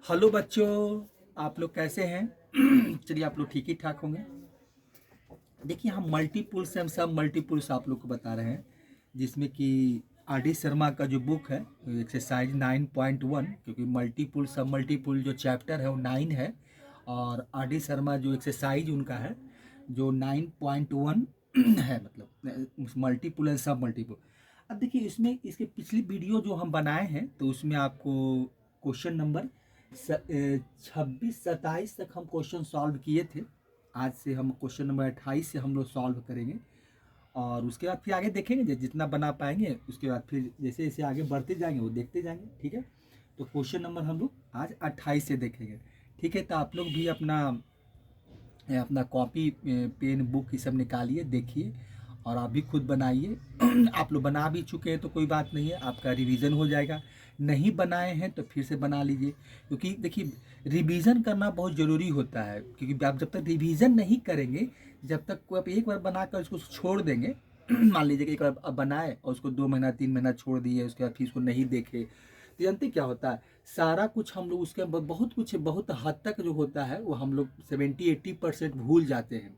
Hello बच्चों, आप लोग कैसे हैं? चलिए, आप लोग ठीक ही ठाक होंगे। देखिए, हम मल्टीपुल से हम सब मल्टीपुल्स आप लोग को बता रहे हैं, जिसमें कि आर डी शर्मा का जो बुक है एक्सरसाइज 9.1, क्योंकि मल्टीपुल सब मल्टीपुल जो चैप्टर है वो 9 है, और आर डी शर्मा जो एक्सरसाइज उनका है जो 9.1 है, मतलब मल्टीपुल एंड सब मल्टीपुल। अब देखिए, इसमें इसके पिछली वीडियो जो हम बनाए हैं तो उसमें आपको क्वेश्चन नंबर 26 27 तक हम क्वेश्चन सॉल्व किए थे। आज से हम क्वेश्चन नंबर 28 से हम लोग सॉल्व करेंगे, और उसके बाद फिर आगे देखेंगे जितना बना पाएंगे। उसके बाद फिर जैसे जैसे आगे बढ़ते जाएंगे वो देखते जाएंगे, ठीक है। तो क्वेश्चन नंबर हम लोग आज 28 से देखेंगे, ठीक है। तो आप लोग भी अपना अपना कॉपी पेन बुक ये सब निकालिए, देखिए, और आप भी खुद बनाइए। आप लोग बना भी चुके हैं तो कोई बात नहीं है, आपका रिवीजन हो जाएगा। नहीं बनाए हैं तो फिर से बना लीजिए, क्योंकि देखिए रिवीजन करना बहुत ज़रूरी होता है। क्योंकि आप जब तक रिवीजन नहीं करेंगे, जब तक कोई आप एक बार बना कर उसको छोड़ देंगे मान लीजिए कि एक बार आप बनाए और उसको 2 महीना 3 महीना छोड़ दिए, उसके बाद फिर उसको नहीं देखे, तो जानते क्या होता है, सारा कुछ हम लोग उसके बहुत कुछ बहुत हद तक जो होता है वो हम लोग 70-80% भूल जाते हैं।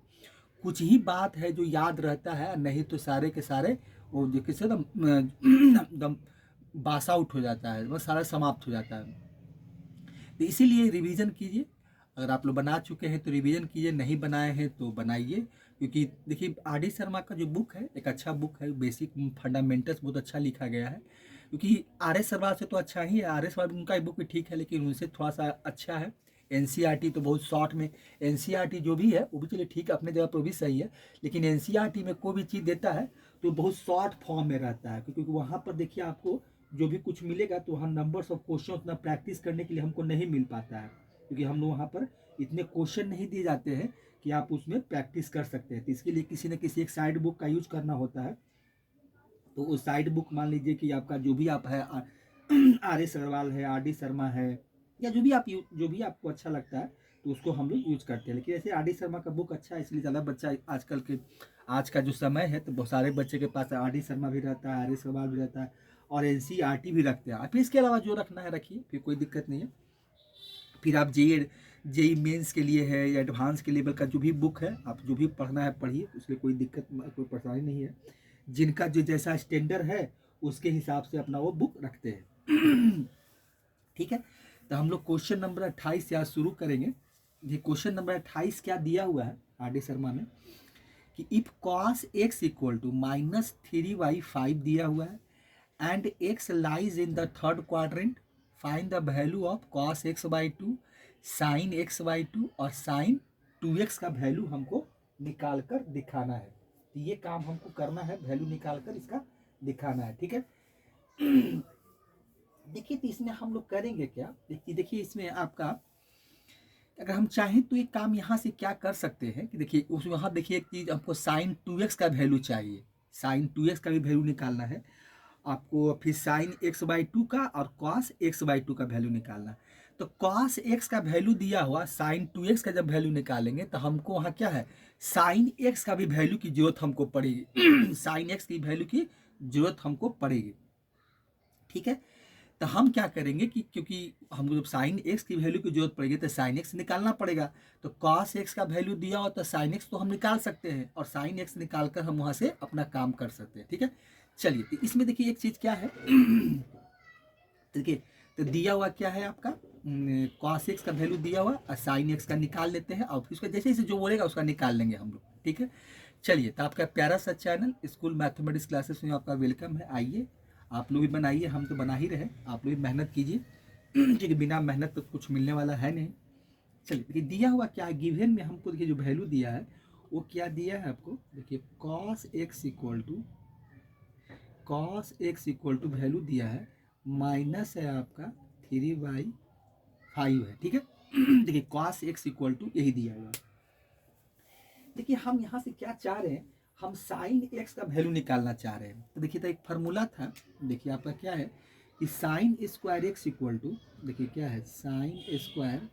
कुछ ही बात है जो याद रहता है, नहीं तो सारे के सारे वो जो किसी एकदम बास आउट हो जाता है, वो सारा समाप्त हो जाता है। तो इसीलिए रिवीजन कीजिए। अगर आप लोग बना चुके हैं तो रिवीजन कीजिए, नहीं बनाए हैं तो बनाइए। क्योंकि देखिए, आर डी शर्मा का जो बुक है एक अच्छा बुक है, बेसिक फंडामेंटल्स बहुत अच्छा लिखा गया है। क्योंकि आर एस सरवाल से तो अच्छा ही है, आर एस सरवाल उनका बुक भी ठीक है, लेकिन उनसे थोड़ा सा अच्छा है। एनसीईआरटी तो बहुत शॉर्ट में, एनसीईआरटी जो भी है वो भी चलिए ठीक है, अपने जगह पर भी सही है, लेकिन एनसीईआरटी में कोई भी चीज़ देता है तो बहुत शॉर्ट फॉर्म में रहता है। क्योंकि वहाँ पर देखिए आपको जो भी कुछ मिलेगा तो वहाँ नंबर्स ऑफ क्वेश्चन उतना प्रैक्टिस करने के लिए हमको नहीं मिल पाता है, क्योंकि हम लोग वहाँ पर इतने क्वेश्चन नहीं दिए जाते हैं कि आप उसमें प्रैक्टिस कर सकते हैं। तो इसके लिए किसी न किसी एक साइड बुक का यूज करना होता है। तो वो साइड बुक मान लीजिए कि आपका जो भी आप है आर एस अग्रवाल है, आर डी शर्मा है, या जो भी आप जो भी आपको अच्छा लगता है तो उसको हम लोग यूज करते हैं। लेकिन ऐसे आर डी शर्मा का बुक अच्छा है, इसलिए ज़्यादा बच्चा आजकल के आज का जो समय है तो बहुत सारे बच्चे के पास आर डी शर्मा भी रहता है, आर एस अग्रवाल भी रहता है, और एन सी आर टी भी रखते हैं। फिर इसके अलावा जो रखना है रखिए, फिर कोई दिक्कत नहीं है। फिर आप जेई मेंस के लिए है या एडवांस के लेवल का जो भी बुक है, आप जो भी पढ़ना है पढ़िए, उसमें कोई दिक्कत कोई परेशानी नहीं है। जिनका जो जैसा स्टैंडर्ड है उसके हिसाब से अपना वो बुक रखते हैं। ठीक है। तो हम लोग क्वेश्चन नंबर 28 से आज शुरू करेंगे। ये क्वेश्चन नंबर 28 क्या दिया हुआ है आर डी शर्मा में, कि if cos x equal to -3/5 दिया हुआ है and x lies in the third quadrant, find the value of cos x/2, sine x/2 और साइन 2x का वैल्यू हमको निकाल कर दिखाना है। तो ये काम हमको करना है, वैल्यू निकाल कर इसका दिखाना है, ठीक है। देखिए, तो इसमें हम लोग करेंगे क्या, देखिए इसमें आपका अगर हम चाहें तो एक काम यहाँ से क्या कर सकते हैं कि देखिए उस वहाँ देखिए एक चीज़ हमको साइन 2x का वैल्यू चाहिए, साइन 2x का भी वैल्यू निकालना है आपको, फिर साइन x/2 का और कॉस x/2 का वैल्यू निकालना है। तो कॉस x का वैल्यू दिया हुआ, साइन 2x का जब वैल्यू निकालेंगे तो हमको वहाँ क्या है, साइन x का भी वैल्यू की जरूरत हमको पड़ेगी। साइन x की वैल्यू की जरूरत हमको पड़ेगी, ठीक है। तो हम क्या करेंगे कि क्योंकि हमको जब साइन एक्स की वैल्यू की जरूरत पड़ेगी तो साइन एक्स निकालना पड़ेगा। तो कॉस एक्स का वैल्यू दिया हो तो साइन एक्स तो हम निकाल सकते हैं, और साइन एक्स निकाल कर हम वहाँ से अपना काम कर सकते हैं, ठीक है। चलिए, तो इसमें देखिए एक चीज़ क्या है, देखिए तो दिया हुआ क्या है आपका, कॉस एक्स का वैल्यू दिया हुआ और साइन एक्स का निकाल लेते हैं, और फिर उसका जैसे जैसे जो बोलेगा उसका निकाल लेंगे हम लोग, ठीक है। चलिए, तो आपका प्यारा सा चैनल स्कूल मैथमेटिक्स क्लासेस में आपका वेलकम है। आइए, आप लोग भी बनाइए, हम तो बना ही रहे, आप लोग भी मेहनत कीजिए, क्योंकि बिना मेहनत तो कुछ मिलने वाला है नहीं। चलिए, देखिए दिया हुआ क्या है, गिवन में हमको देखिए जो वैल्यू दिया है वो क्या दिया है आपको, देखिए cos x equal to value दिया है माइनस है आपका 3/5 है, ठीक है। देखिए कॉस एक्स इक्वल टू यही दिया हुआ है। देखिए हम यहाँ से क्या चाह रहे हैं, हम साइन एक्स का वैल्यू निकालना चाह रहे हैं। तो देखिए, तो एक फार्मूला था, देखिए आपका क्या है कि sine square x equal to, देखिए क्या है, sine square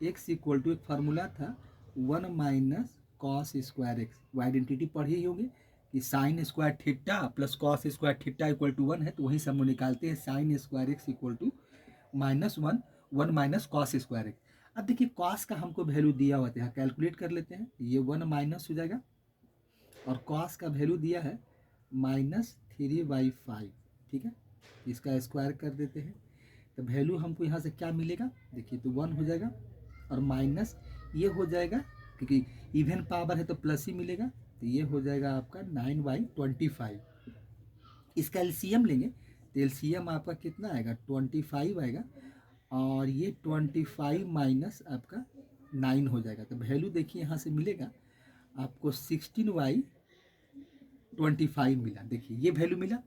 x equal to एक फार्मूला था 1 माइनस कॉस स्क्वायर एक्स। वो आइडेंटिटी पढ़ी ही होगी कि sine square theta plus cos square theta equal to 1 है, तो वही सब हम निकालते हैं, sine square x equal to minus one, one minus cos square x. अब देखिए कॉस का हमको वैल्यू दिया हुआ था, कैलकुलेट कर लेते हैं। ये वन माइनस हो जाएगा और कॉस का वैल्यू दिया है -3/5, ठीक है। इसका स्क्वायर कर देते हैं तो वैल्यू हमको यहाँ से क्या मिलेगा, देखिए तो 1 हो जाएगा और माइनस ये हो जाएगा, क्योंकि इवन पावर है तो प्लस ही मिलेगा, तो ये हो जाएगा आपका 9/25। इसका एलसीएम लेंगे तो एलसीएम आपका कितना आएगा, 25 आएगा और ये 25 माइनस आपका 9 हो जाएगा। तो वैल्यू देखिए यहाँ से मिलेगा आपको 16/25 मिला। देखिए ये वैल्यू मिला।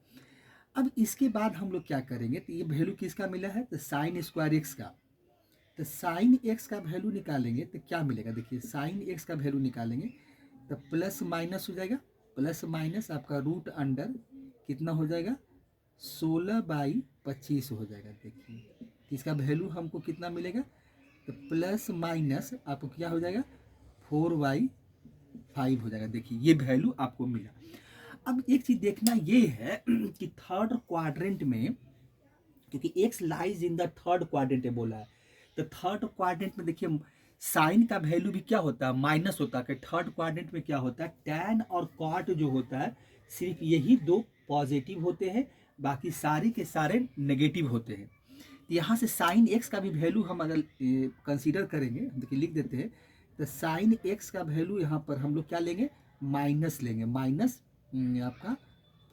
अब इसके बाद हम लोग क्या करेंगे, तो ये वैल्यू किसका मिला है, तो साइन स्क्वायर एक्स का। तो साइन एक्स का वैल्यू निकालेंगे तो क्या मिलेगा, देखिए साइन एक्स का वैल्यू निकालेंगे तो प्लस माइनस हो जाएगा, प्लस माइनस आपका रूट अंडर कितना हो जाएगा, 16/25 हो जाएगा। देखिए इसका वैल्यू हमको कितना मिलेगा, तो प्लस माइनस आपको क्या हो जाएगा, 4/5 हो जाएगा। देखिए ये वैल्यू आपको मिला। अब एक चीज देखना ये है कि थर्ड क्वाड्रेंट में, क्योंकि x lies in the third quadrant है बोला है, तो थर्ड क्वाड्रेंट में देखिए साइन का वैल्यू भी क्या होता है, माइनस होता है। कि थर्ड क्वाड्रेंट में क्या होता है, टैन और कॉट जो होता है सिर्फ यही दो पॉजिटिव होते हैं, बाकी सारे के सारे नेगेटिव होते हैं। तो यहाँ से साइन एक्स का भी वैल्यू हम अगर कंसीडर करेंगे, देखिए लिख देते हैं, तो साइन एक्स का वैल्यू यहाँ पर हम लोग क्या लेंगे, माइनस लेंगे, माइनस आपका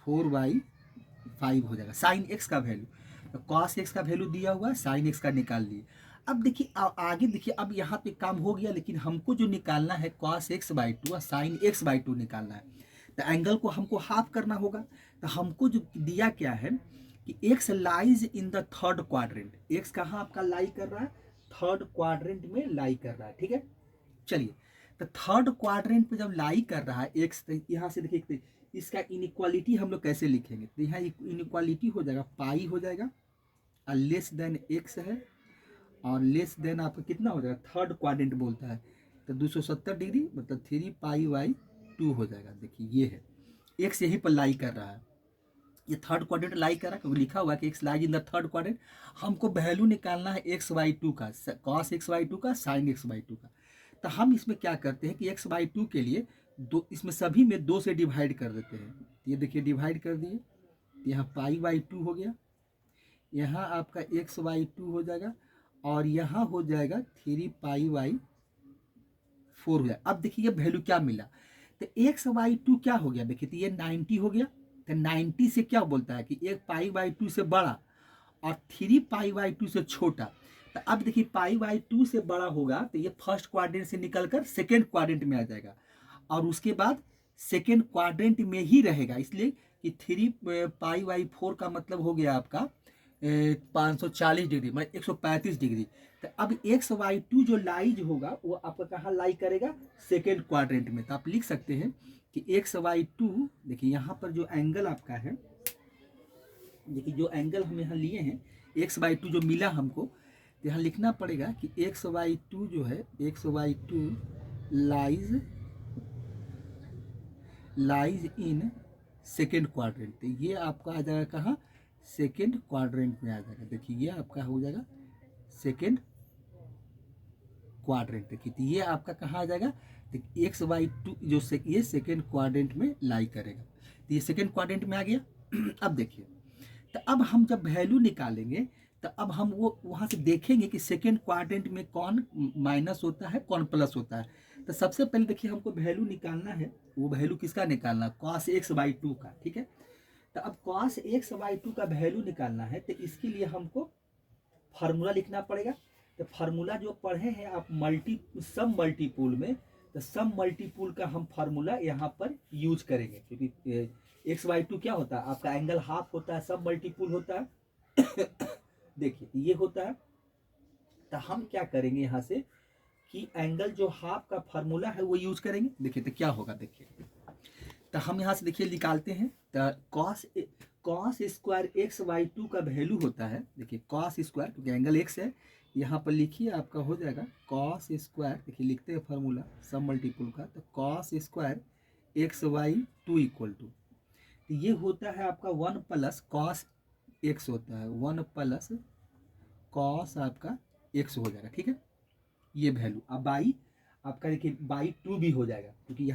4/5 हो जाएगा साइन एक्स का वैल्यू। तो कॉस एक्स का वैल्यू दिया हुआ है, साइन एक्स का निकाल लिए। अब देखिए आगे देखिए, अब यहाँ पे काम हो गया, लेकिन हमको जो निकालना है कॉस x/2 और साइन x/2 निकालना है। तो एंगल को हमको हाफ करना होगा। तो हमको जो दिया क्या है कि x lies in the third quadrant, x कहाँ आपका लाई कर रहा है, थर्ड क्वाड्रेंट में लाई कर रहा है, ठीक है। चलिए तो थर्ड क्वाड्रेंट में जब लाई कर रहा है एक्स, तो यहाँ से देखिए इसका इनइक्वालिटी हम लोग कैसे लिखेंगे, तो यहाँ इनइक्वालिटी हो जाएगा पाई हो जाएगा और लेस देन एक्स है, और लेस देन आपका कितना हो जाएगा, थर्ड क्वाड्रेंट बोलता है तो 270 डिग्री मतलब 3π/2 हो जाएगा। देखिए ये है एक्स यहीं पर लाई कर रहा है, ये थर्ड क्वाड्रेंट लाई कर रहा है क्योंकि लिखा हुआ है कि x lies in the third quadrant. हमको वैल्यू निकालना है x/2 का, cos x/2 का, sin x/2 का। तो हम इसमें क्या करते हैं कि x/2 के लिए दो, इसमें सभी में 2 से डिवाइड कर देते हैं। ये देखिए डिवाइड कर दिए, यहाँ π/2 हो गया, यहाँ आपका x/2 हो जाएगा और यहाँ हो जाएगा 3π/4 हो जाएगा। अब देखिए ये वैल्यू क्या मिला, तो x/2 क्या हो गया, देखिए तो ये 90 हो गया। तो 90 से क्या बोलता है कि एक π/2 से बड़ा और 3π/2 से छोटा। तो अब देखिए π/2 से बड़ा होगा तो ये फर्स्ट क्वाड्रेंट से निकलकर सेकेंड क्वाड्रेंट में आ जाएगा और उसके बाद सेकेंड क्वाड्रेंट में ही रहेगा, इसलिए कि 3π/4 का मतलब हो गया आपका 540 डिग्री, मतलब 135 डिग्री। तो अब x/2 जो लाइज होगा वो आपका कहाँ लाई करेगा, सेकेंड क्वाड्रेंट में। तो आप लिख सकते हैं कि x/2, देखिए यहाँ पर जो एंगल आपका है, देखिए जो एंगल हम यहाँ लिए हैं x/2 जो मिला हमको, तो यहाँ लिखना पड़ेगा कि x/2 जो है, x/2 lies in second quadrant. तो ये आपका आ जाएगा कहाँ, सेकेंड क्वाड्रेंट में आ जाएगा। देखिए ये आपका हो जाएगा सेकेंड क्वाड्रेंट। देखिए तो ये आपका कहाँ आ जाएगा, तो x/2 जो ये सेकेंड क्वाड्रेंट में लाई करेगा। तो ये सेकेंड क्वाड्रेंट में आ गया। अब देखिए, तो अब हम जब वैल्यू निकालेंगे तो अब हम वो वहाँ से देखेंगे कि सेकेंड क्वाड्रेंट में कौन माइनस होता है कौन प्लस होता है। तो सबसे पहले देखिए हमको वैल्यू निकालना है, वो वैल्यू किसका निकालना, cos x/2 का, ठीक है। तो अब cos x/2 का वैल्यू निकालना है तो इसके लिए हमको फार्मूला लिखना पड़ेगा। तो फार्मूला जो पढ़े हैं आप सम मल्टीपुल में, तो सम मल्टीपुल का हम फार्मूला यहाँ पर यूज करेंगे, क्योंकि x/2 क्या होता है आपका एंगल हाफ होता है, सम मल्टीपुल होता है। देखिए ये होता है। तो हम क्या करेंगे यहाँ से कि एंगल जो हाफ का फार्मूला है वो यूज करेंगे। देखिए तो क्या होगा, देखिए तो हम यहाँ से देखिए निकालते हैं। तो cos स्क्वायर x/2 का वैल्यू होता है, देखिए cos स्क्वायर क्योंकि एंगल x है, यहाँ पर लिखिए आपका हो जाएगा cos स्क्वायर, देखिए लिखते हैं फार्मूला सम मल्टीपुल का, तो cos square x/2 equal to, ये होता है आपका 1 प्लस cos x होता है 1 प्लस कॉस आपका एक्स हो जाएगा, ठीक है, ये वैल्यू। अब बाई आपका देखिए बाई टू भी हो जाएगा, क्योंकि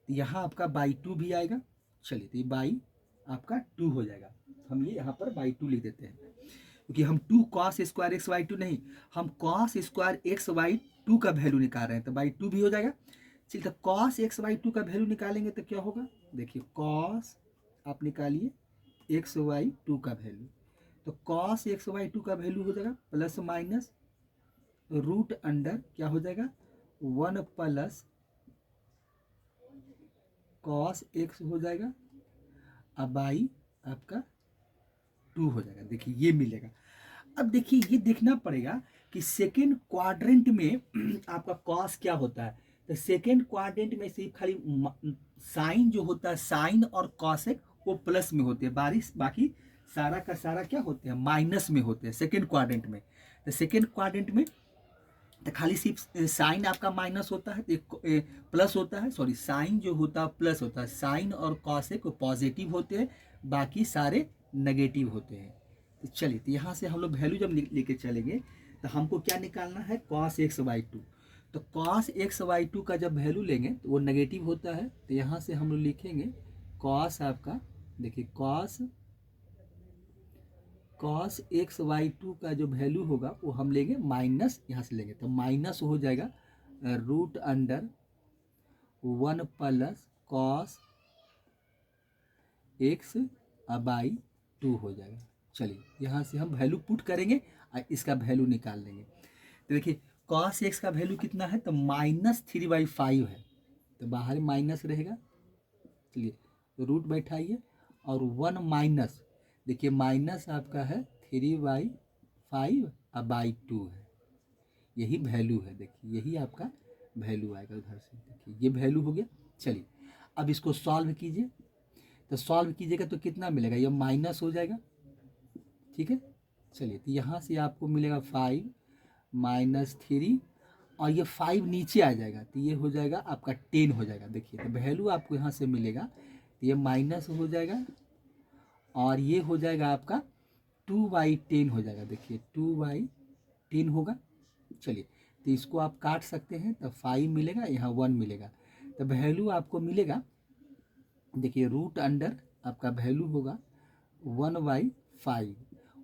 यहाँ आपका बाई टू भी आएगा। चलिए तो ये बाई आपका टू हो जाएगा, हम ये यहाँ पर बाई टू लिख देते हैं, क्योंकि हम two cos square x by two नहीं, हम cos square x by two का वैल्यू निकाल रहे हैं, तो बाई टू भी हो जाएगा। चलिए तो कॉस एक्स वाई टू का वैल्यू निकालेंगे तो क्या होगा, देखिए कॉस आप निकालिए एक्स वाई टू का वैल्यू, तो कॉस एक्स वाई टू का वैल्यू हो जाएगा प्लस माइनस रूट अंडर क्या हो जाएगा 1 प्लस कॉस एक्स हो जाएगा, अब बाई आपका 2 हो जाएगा। देखिए ये मिलेगा। अब देखिए ये देखना पड़ेगा कि सेकेंड क्वाड्रेंट में आपका कॉस क्या होता है, तो सेकेंड क्वाड्रेंट में सिर्फ खाली साइन जो होता है, साइन और कॉसेक वो प्लस में होते हैं, बाकी सारा का सारा क्या होते हैं, माइनस में होते हैं सेकेंड क्वाड्रेंट में। तो सेकेंड क्वाड्रेंट में तो खाली सिर्फ साइन आपका माइनस होता है, तो प्लस होता है, सॉरी साइन जो होता है प्लस होता है, साइन और कॉसेक पॉजिटिव होते हैं, बाकी सारे नेगेटिव होते हैं। तो चलिए तो यहाँ से हम लोग वैल्यू जब लेके चलेंगे तो हमको क्या निकालना है, कॉस एक्स वाई टू। तो कॉस एक्स वाई टू का जब वैल्यू लेंगे तो वो नेगेटिव होता है, तो यहाँ से हम लोग लिखेंगे कॉस आपका, देखिए कॉस एक्स वाई टू का जो वैल्यू होगा वो हम लेंगे माइनस, यहाँ से लेंगे तो माइनस हो जाएगा root under 1 plus cos x by two हो जाएगा। चलिए यहाँ से हम वैल्यू पुट करेंगे और इसका वैल्यू निकाल लेंगे। तो देखिए कॉस एक्स का वैल्यू कितना है, तो -3/5 है, तो बाहर माइनस रहेगा। चलिए तो रूट बैठाइए और 1 माइनस, देखिए माइनस आपका है 3/5 और बाई 2 है, यही वैल्यू है। देखिए यही आपका वैल्यू आएगा उधर से, देखिए ये वैल्यू हो गया। चलिए अब इसको सॉल्व कीजिए, तो सॉल्व कीजिएगा तो कितना मिलेगा, ये माइनस हो जाएगा, ठीक है। चलिए तो यहाँ से आपको मिलेगा 5 - 3 और ये 5 नीचे आ जाएगा, तो ये हो जाएगा आपका 10 हो जाएगा। देखिए तो वैल्यू आपको यहाँ से मिलेगा, तो ये माइनस हो जाएगा और ये हो जाएगा आपका 2/10 हो जाएगा। देखिए 2/10 होगा। चलिए तो इसको आप काट सकते हैं, तो 5 मिलेगा, यहाँ 1 मिलेगा, तो वैल्यू आपको मिलेगा, देखिए रूट अंडर आपका वैल्यू होगा 1/5,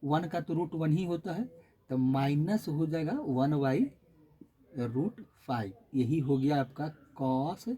1 का तो रूट 1 ही होता है, तो माइनस हो जाएगा 1/√5, यही हो गया आपका कॉस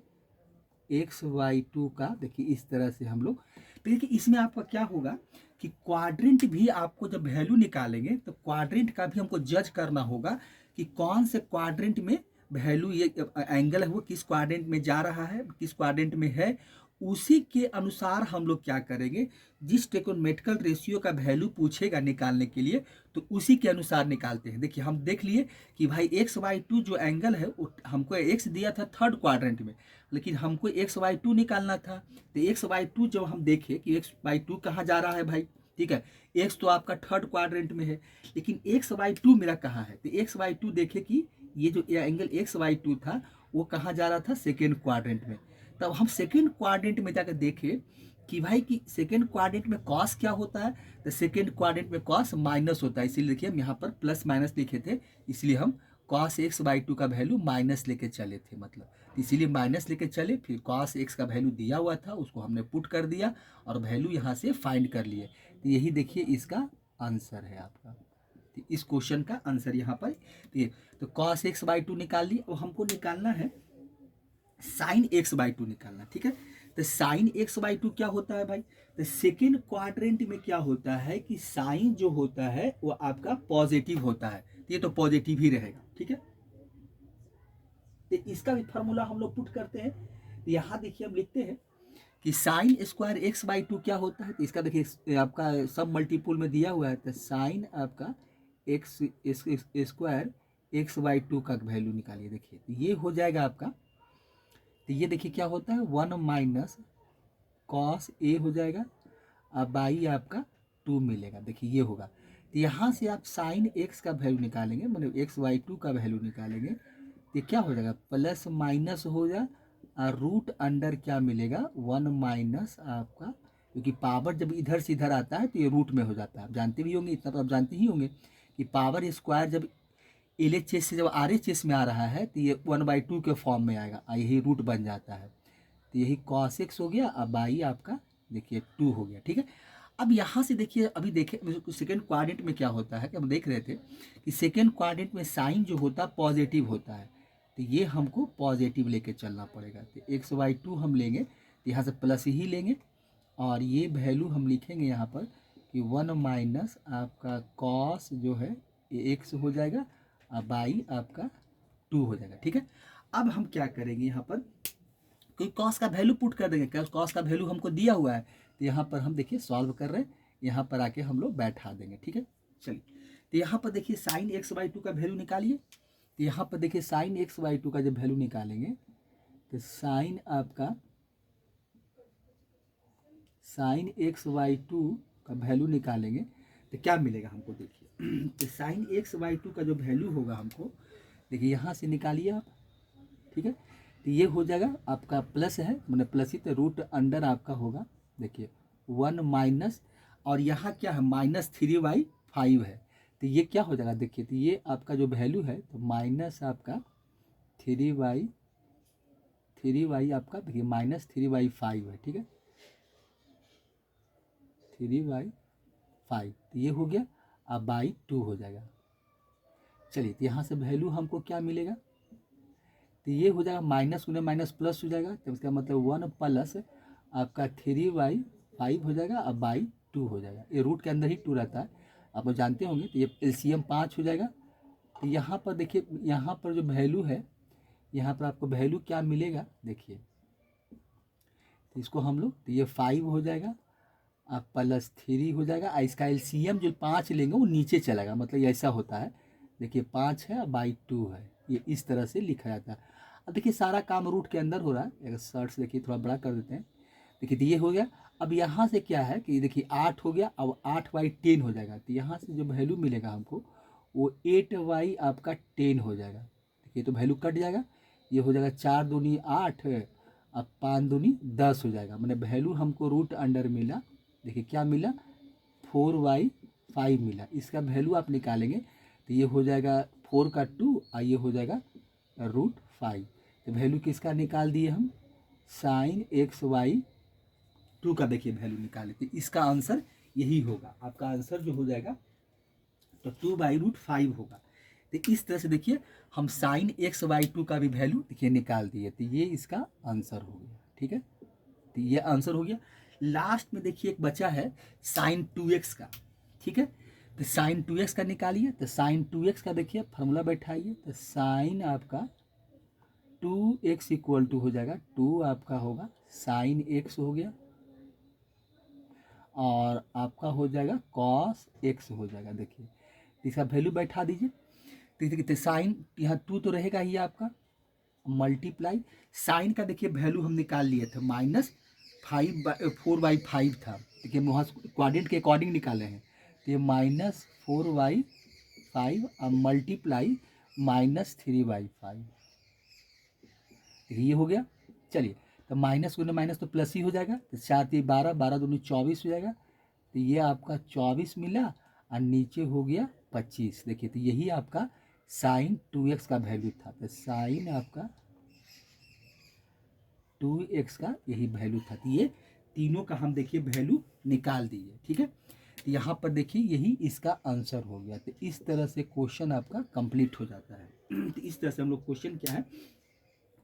एक्स वाई टू का। देखिए इस तरह से हम लोग, तो देखिए इसमें आपका क्या होगा कि क्वाड्रेंट भी आपको जब वैल्यू निकालेंगे तो क्वाड्रेंट का भी हमको जज करना होगा कि कौन से क्वाड्रेंट में वैल्यू, ये एंगल है वो किस क्वाड्रेंट में जा रहा है, किस क्वाड्रेंट में है, उसी के अनुसार हम लोग क्या करेंगे, जिस ट्रिगोनोमेट्रिकल रेशियो का वैल्यू पूछेगा निकालने के लिए तो उसी के अनुसार निकालते हैं। देखिए हम देख लिए कि भाई एक्स वाई टू जो एंगल है वो हमको एक्स दिया था थर्ड क्वाड्रेंट में, लेकिन हमको एक्स वाई टू निकालना था, तो एक्स वाई टू जब हम देखें कि एक्स वाई टू कहाँ जा रहा है भाई, ठीक है, एक्स तो आपका थर्ड क्वाड्रेंट में है, लेकिन एक्स वाई टू मेरा कहाँ है, तो एक्स वाई टू देखे कि ये जो एंगल एक्स वाई टू था वो कहाँ जा रहा था, सेकेंड क्वाड्रेंट में। तब हम सेकेंड क्वाड्रेंट में जाकर देखें कि भाई कि सेकेंड क्वाड्रेंट में कॉस क्या होता है, तो सेकेंड क्वाड्रेंट में कॉस माइनस होता है, इसीलिए देखिए हम यहाँ पर प्लस माइनस लिखे थे, इसलिए हम कॉस एक्स बाई टू का वैल्यू माइनस लेके चले थे, मतलब इसीलिए माइनस लेके चले, फिर कॉस एक्स का वैल्यू दिया हुआ था उसको हमने पुट कर दिया और वैल्यू यहाँ से फाइंड कर लिए। तो यही देखिए इसका आंसर है आपका, तो इस क्वेश्चन का आंसर यहाँ पर ये। तो कॉस एक्स बाई टू निकाल लिए, और हमको निकालना है साइन एक्स बाई टू निकालना, ठीक है। तो साइन एक्स बाई टू क्या होता है भाई, तो सेकेंड क्वाड्रेंट में क्या होता है कि साइन जो होता है वो आपका पॉजिटिव होता है, तो ये तो पॉजिटिव ही रहेगा, ठीक है। तो इसका भी फार्मूला हम लोग पुट करते हैं, तो यहाँ देखिए हम लिखते हैं कि sine square x by to क्या होता है, तो इसका देखिए आपका सब मल्टीपुल में दिया हुआ है, तो साइन आपका x square x by two का वैल्यू निकालिए। देखिए तो ये हो जाएगा आपका, तो ये देखिए क्या होता है 1 माइनस कॉस ए हो जाएगा, अब बाई आपका 2 मिलेगा। देखिए ये होगा, तो यहाँ से आप साइन एक्स का वैल्यू निकालेंगे, मतलब एक्स वाई टू का वैल्यू निकालेंगे, तो क्या हो जाएगा प्लस माइनस हो जाए और रूट अंडर क्या मिलेगा 1 माइनस आपका, क्योंकि पावर जब इधर से इधर आता है तो ये रूट में हो जाता है, आप जानते भी होंगे, इतना तो आप जानते ही होंगे। कि पावर स्क्वायर जब LHS से जब RHS में आ रहा है तो ये 1/2 के फॉर्म में आएगा, यही रूट बन जाता है। तो यही cos x हो गया, अब बाई आपका देखिए 2 हो गया। ठीक है, अब यहाँ से देखिए, अभी देखें सेकेंड क्वाड्रेंट में क्या होता है कि हम देख रहे थे कि सेकेंड क्वाड्रेंट में साइन जो होता है पॉजिटिव होता है, तो ये हमको पॉजिटिव लेके चलना पड़ेगा। तो x/2 हम लेंगे, तो यहाँ से प्लस ही लेंगे और ये वैल्यू हम लिखेंगे यहाँ पर कि 1 माइनस आपका कॉस जो है ये x हो जाएगा और बाई आपका 2 हो जाएगा। ठीक है, अब हम क्या करेंगे, यहाँ पर कोई कॉस का वैल्यू पुट कर देंगे। कॉस का वैल्यू हमको दिया हुआ है, तो यहाँ पर हम देखिए सॉल्व कर रहे हैं, यहाँ पर आके हम लोग बैठा देंगे। ठीक है, चलिए, तो यहाँ पर देखिए साइन x/2 का वैल्यू निकालिए। तो यहाँ पर देखिए साइन x/2 का जब वैल्यू निकालेंगे तो साइन x/2 का वैल्यू निकालेंगे तो क्या मिलेगा हमको, देखिए तो साइन x/2 का जो वैल्यू होगा हमको, देखिए यहाँ से निकालिए आप। ठीक है, तो ये हो जाएगा आपका प्लस है, मैंने प्लस ही, तो रूट अंडर आपका होगा देखिए 1 माइनस, और यहाँ क्या है -3/5 है, तो ये क्या हो जाएगा देखिए, तो ये आपका जो वैल्यू है तो माइनस आपका 3/3 आपका देखिए -3/5 है। ठीक है, 3/5, तो ये हो गया, अब बाई 2 हो जाएगा। चलिए, तो यहाँ से वैल्यू हमको क्या मिलेगा, तो ये हो जाएगा माइनस उन्हें माइनस प्लस हो जाएगा, तो इसका मतलब 1 प्लस आपका 3/5 हो जाएगा, अब बाई 2 हो जाएगा। ये रूट के अंदर ही 2 रहता है, आप लोग जानते होंगे। तो ये LCM 5 हो जाएगा। तो यहाँ पर देखिए, यहाँ पर जो वैल्यू है, यहाँ पर आपको वैल्यू क्या मिलेगा देखिए, तो इसको हम लोग, तो ये 5 हो जाएगा, अब प्लस 3 हो जाएगा, इसका LCM जो 5 लेंगे वो नीचे चलेगा, मतलब ये ऐसा होता है। देखिए 5 है बाई 2 है, ये इस तरह से लिखा जाता है। अब देखिए सारा काम रूट के अंदर हो रहा है, अगर शर्ट्स देखिए थोड़ा बड़ा कर देते हैं। देखिए तो ये हो गया। अब यहाँ से क्या है कि देखिए 8 हो गया, अब 8/10 हो जाएगा, तो यहाँ से जो वैल्यू मिलेगा हमको वो 8 आपका 10 हो जाएगा। देखिए तो वैल्यू कट जाएगा, ये हो जाएगा 4 दूनी 8, अब 5 दूनी 10 हो जाएगा, मैंने वैल्यू हमको रूट अंडर मिला। देखिए क्या मिला, 4/5 मिला। इसका वैल्यू आप निकालेंगे तो ये हो जाएगा 4 का 2 और ये हो जाएगा √5। तो वैल्यू किसका निकाल दिए हम, साइन x/2 का देखिए वैल्यू निकाले, तो इसका आंसर यही होगा। आपका आंसर जो हो जाएगा तो 2/√5 होगा। तो इस तरह से देखिए हम साइन x/2 का भी वैल्यू देखिए निकाल दिए, तो ये इसका आंसर हो गया। ठीक है, तो ये आंसर हो गया। लास्ट में देखिए एक बचा है साइन 2x का। ठीक है, तो साइन 2x का निकालिए। तो साइन 2x का देखिए फार्मूला बैठाइए, तो साइन आपका 2x इक्वल टू हो जाएगा 2 आपका होगा साइन x हो गया, और आपका हो जाएगा कॉस x हो जाएगा। देखिए इसका वैल्यू बैठा दीजिए। तो देखिए साइन यहाँ 2 तो रहेगा ही आपका, मल्टीप्लाई साइन का देखिए वैल्यू हम निकाल लिए थे -4/5 था। देखिए वहाँ क्वाड्रेंट के अकॉर्डिंग निकाले हैं, तो ये -4/5 और मल्टीप्लाई -3/5, ये हो गया। चलिए, तो माइनस गुने माइनस तो प्लस ही हो जाएगा, तो 4 3 12, 12 दूनी 24 हो जाएगा, तो ये आपका 24 मिला और नीचे हो गया 25। देखिए तो यही आपका साइन 2x का वैल्यू था, तो साइन आपका 2x का यही वैल्यू था। तो ये तीनों का हम देखिए वैल्यू निकाल दिए। ठीक है, तो यहाँ पर देखिए यही इसका आंसर हो गया। तो इस तरह से क्वेश्चन आपका कंप्लीट हो जाता है। तो इस तरह से हम लोग क्वेश्चन क्या है,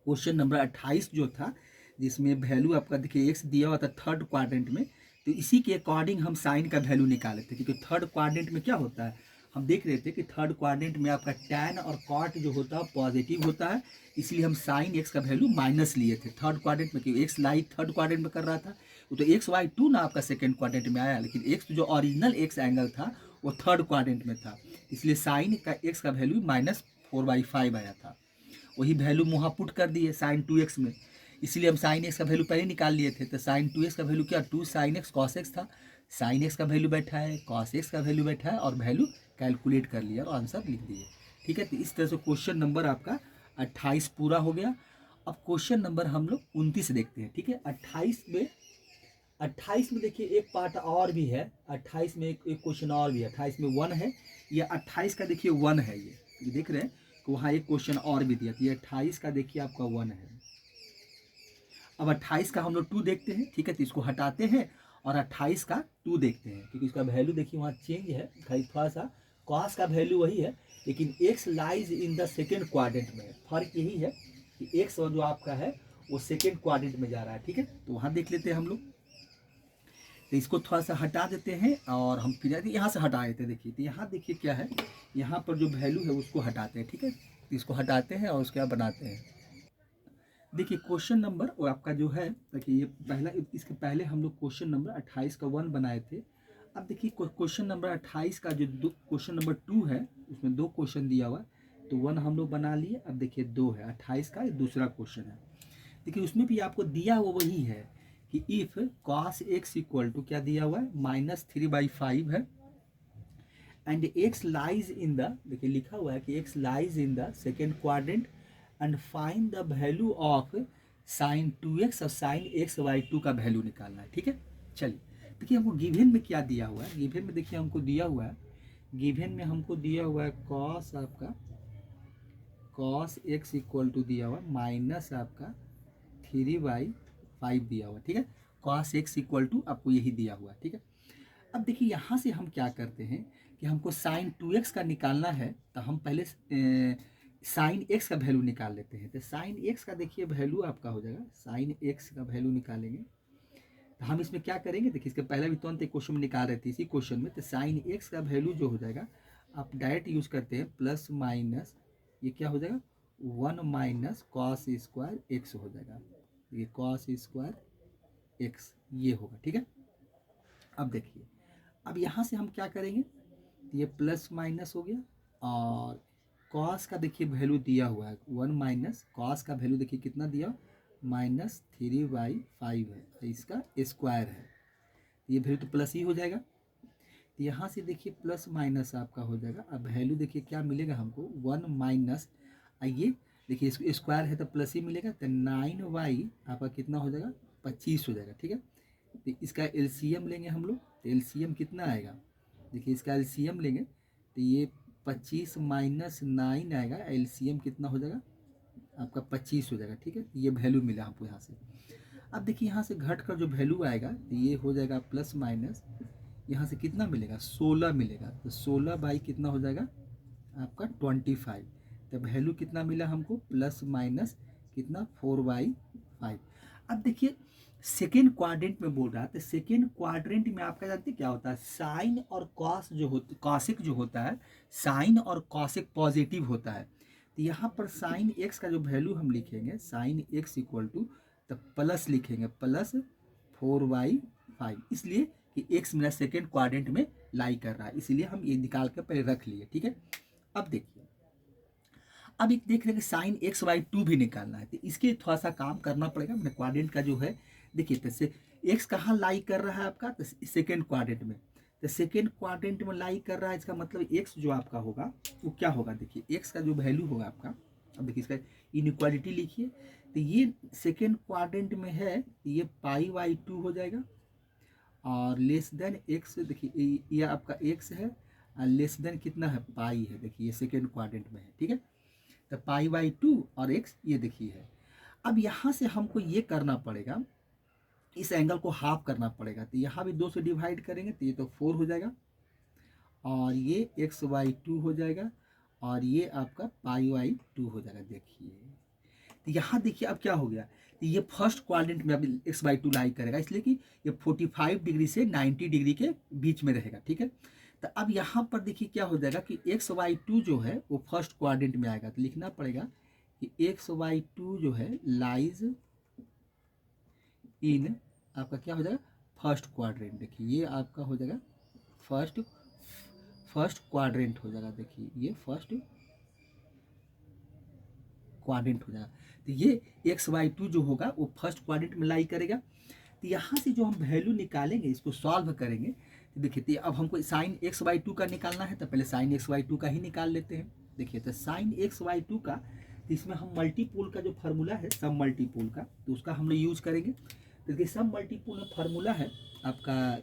क्वेश्चन नंबर 28 जो था, जिसमें वैल्यू आपका देखिए x दिया हुआ था थर्ड क्वाड्रेंट में, तो इसी के अकॉर्डिंग हम साइन का वैल्यू निकाले थे। क्योंकि थर्ड क्वाड्रेंट में क्या होता है, हम देख रहे थे कि थर्ड क्वाड्रेंट में आपका टैन और कॉट जो होता है पॉजिटिव होता है, इसलिए हम साइन x का वैल्यू माइनस लिए थे थर्ड क्वाड्रेंट में, क्योंकि x लाइट थर्ड क्वाड्रेंट में कर रहा था, वो तो x/2 ना आपका सेकेंड क्वाड्रेंट में आया, लेकिन x जो ओरिजिनल x एंगल था वो थर्ड क्वाड्रेंट में था, इसलिए साइन का x का वैल्यू -4/5 आया था। वही वैल्यू वहाँ पुट कर दिए साइन 2x में, इसलिए हम साइन x का वैल्यू पहले निकाल लिए थे। तो साइन 2x का वैल्यू क्या, 2 sin x cos x था, साइन x का वैल्यू बैठा है, cos x का वैल्यू बैठा है, और वैल्यू कैलकुलेट कर लिया और आंसर लिख दिए। ठीक है, तो इस तरह से क्वेश्चन नंबर आपका 28 पूरा हो गया। अब क्वेश्चन नंबर हम लोग 29 देखते हैं। ठीक है, 28 में देखिए एक पार्ट और भी है, 28 में एक क्वेश्चन और भी है। 28 में 1 है ये 28 का देखिए 1 है, ये देख रहे हैं कि वहाँ एक क्वेश्चन और भी दिया, तो ये 28 का देखिए आपका 1 है। अब 28 का हम लोग 2 देखते हैं, ठीक है, तो इसको हटाते हैं और 28 का 2 देखते हैं, क्योंकि इसका वैल्यू देखिए वहाँ चेंज है, खाली थोड़ा सा कॉस का वैल्यू वही है, लेकिन x lies in the second quadrant में है। फर्क यही है कि एक्स जो आपका है वो सेकेंड क्वाड्रेंट में जा रहा है, ठीक है, तो वहाँ देख लेते हैं हम लोग। तो इसको थोड़ा सा हटा देते हैं और हम फिर यहाँ से हटा देते हैं। देखिए तो यहाँ देखिए क्या है, यहाँ पर जो वैल्यू है उसको हटाते हैं, ठीक है, तो इसको हटाते हैं और उसके बाद बनाते हैं। देखिए क्वेश्चन नंबर वो आपका जो है, देखिए ये पहला, इसके पहले हम लोग क्वेश्चन नंबर 28 का 1 बनाए थे। अब देखिए क्वेश्चन नंबर 28 का जो क्वेश्चन नंबर 2 है, उसमें 2 क्वेश्चन दिया हुआ है, तो 1 हम लोग बना लिए। अब देखिए 2 है, 28 का दूसरा क्वेश्चन है। देखिए उसमें भी आपको दिया हुआ वही है कि if cos x equal to क्या दिया हुआ है, -3/5 है, and x lies in the, देखिए लिखा हुआ है कि x lies in the second quadrant and find the value of sin 2x और sin x/2 का वैल्यू निकालना है, ठीक है। चलिए देखिए हमको गिवन में क्या दिया हुआ है, गिवन में देखिए हमको दिया हुआ है, गिवन में हमको दिया हुआ है cos आपका cos x इक्वल टू दिया हुआ है माइनस आपका 3/5 दिया हुआ, ठीक है। cos x इक्वल टू आपको यही दिया हुआ है, ठीक है। अब देखिए यहाँ से हम क्या करते हैं कि हमको sin 2x का निकालना है, तो हम पहले sin x का वैल्यू निकाल लेते हैं। तो sin x का देखिए वैल्यू आपका हो जाएगा, sin x का वैल्यू निकालेंगे तो हम इसमें क्या करेंगे, देखिए इसके पहले भी तुरंत एक क्वेश्चन में निकाल रहे थे इसी क्वेश्चन में, तो sin x का वैल्यू जो हो जाएगा, आप डायरेक्ट यूज करते हैं प्लस माइनस, ये क्या हो जाएगा 1 माइनस cos स्क्वायर x हो जाएगा, ये cos स्क्वायर x ये होगा, ठीक है। अब देखिए अब यहाँ से हम क्या करेंगे, ये प्लस माइनस हो गया और cos का देखिए वैल्यू दिया हुआ है 1 माइनस cos का वैल्यू देखिए कितना दिया, -3/5 है, तो इसका स्क्वायर है, ये वैल्यू तो प्लस ही हो जाएगा। तो यहाँ से देखिए प्लस माइनस आपका हो जाएगा। अब वैल्यू देखिए क्या मिलेगा हमको 1 माइनस, आइए देखिए स्क्वायर है तो प्लस ही मिलेगा, तो 9y आपका कितना हो जाएगा 25 हो जाएगा, ठीक है। तो इसका एलसीएम लेंगे हम लोग, तो एलसीएम कितना आएगा, देखिए इसका एलसीएम लेंगे तो ये 25 माइनस 9 आएगा, एलसीएम कितना हो जाएगा आपका 25 हो जाएगा, ठीक है। ये वैल्यू मिला हमको यहाँ से। अब देखिए यहाँ से घट कर जो वैल्यू आएगा तो ये हो जाएगा प्लस माइनस, यहाँ से कितना मिलेगा 16 मिलेगा, तो 16 बाई कितना हो जाएगा आपका 25, तो वैल्यू कितना मिला हमको प्लस माइनस कितना 4/5। अब देखिए सेकेंड क्वाड्रेंट में बोल रहा है, तो सेकेंड क्वाड्रेंट में आपका जानते क्या होता है, साइन और कॉस जो होता, कॉसिक जो होता है, साइन और कॉसिक पॉजिटिव होता है। तो यहाँ पर साइन एक्स का जो वैल्यू हम लिखेंगे, साइन एक्स इक्वल टू, तो प्लस लिखेंगे प्लस 4/5, इसलिए कि एक्स मेरा सेकेंड क्वाड्रेंट में लाई कर रहा है, इसलिए हम ये निकाल कर पहले रख लिए, ठीक है। अब देखिए अब एक देख रहे हैं साइन x/2 भी निकालना है, तो इसके थोड़ा सा काम करना पड़ेगा। मैंने क्वाड्रेंट का जो है देखिए, तो एक्स कहाँ लाई कर रहा है आपका, तो सेकेंड क्वाड्रेंट में, तो सेकेंड क्वाड्रेंट में लाई कर रहा है, इसका मतलब एक्स जो आपका होगा वो क्या होगा, देखिए एक्स का जो वैल्यू होगा आपका, अब देखिए इसका इनइक्वालिटी लिखिए, तो ये सेकेंड क्वाड्रेंट में है, ये π/2 हो जाएगा, और लेस देन एक्स, देखिए ये आपका एक्स है, और लेस देन कितना है पाई है, देखिए ये सेकेंड क्वाड्रेंट में है, ठीक है। तो π/2 और x ये देखिए है। अब यहाँ से हमको ये करना पड़ेगा, इस एंगल को हाफ करना पड़ेगा, तो यहाँ भी 2 से डिवाइड करेंगे तो ये तो 4 हो जाएगा, और ये x/2 हो जाएगा, और ये आपका π/2 हो जाएगा। देखिए तो यहाँ देखिए अब क्या हो गया, तो ये फर्स्ट क्वाड्रेंट में अब x/2 लाई करेगा, इसलिए कि ये 45 डिग्री से 90 डिग्री के बीच में रहेगा, ठीक है। तो अब यहाँ पर देखिए क्या हो जाएगा कि x/2 जो है वो फर्स्ट क्वाड्रेंट में आएगा, तो लिखना पड़ेगा कि x/2 जो है लाइज इन आपका क्या हो जाएगा फर्स्ट क्वाड्रेंट, देखिए ये आपका हो जाएगा फर्स्ट क्वाड्रेंट हो जाएगा, देखिए ये फर्स्ट क्वाड्रेंट हो जाएगा। तो ये x/2 जो होगा वो फर्स्ट क्वाड्रेंट में लाई करेगा। तो यहाँ से जो हम वैल्यू निकालेंगे, इसको सॉल्व करेंगे, तो देखिए तो अब हमको साइन x/2 का निकालना है, तो पहले साइन x/2 का ही निकाल लेते हैं। देखिए तो साइन x/2 का, तो इसमें हम मल्टीपोल का जो फार्मूला है सब मल्टीपोल का, तो उसका हम लोग यूज करेंगे। तो देखिए सब मल्टीपोल में फार्मूला है आपका,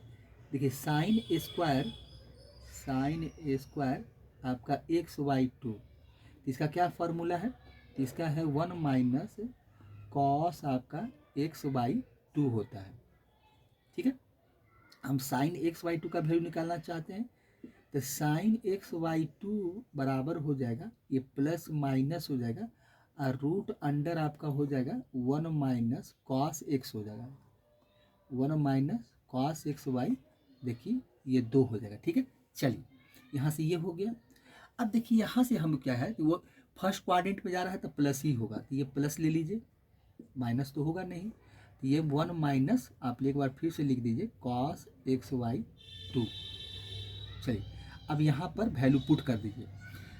देखिए साइन स्क्वायर आपका x/2, इसका क्या फार्मूला है, इसका है 1 माइनस कॉस आपका x/2 होता है। ठीक है, हम साइन x/2 का वैल्यू निकालना चाहते हैं, तो साइन x/2 बराबर हो जाएगा, ये प्लस माइनस हो जाएगा और रूट अंडर आपका हो जाएगा 1 माइनस कॉस x हो जाएगा, 1 माइनस कॉस x/, देखिए ये 2 हो जाएगा। ठीक है, चलिए यहाँ से ये हो गया। अब देखिए यहाँ से हम क्या है कि वो फर्स्ट क्वाड्रेंट पे जा रहा है तो प्लस ही होगा, तो ये प्लस ले लीजिए, माइनस तो होगा नहीं, तो ये 1 माइनस आप एक बार फिर से लिख दीजिए कॉस x/2। चलिए अब यहाँ पर वैल्यू पुट कर दीजिए,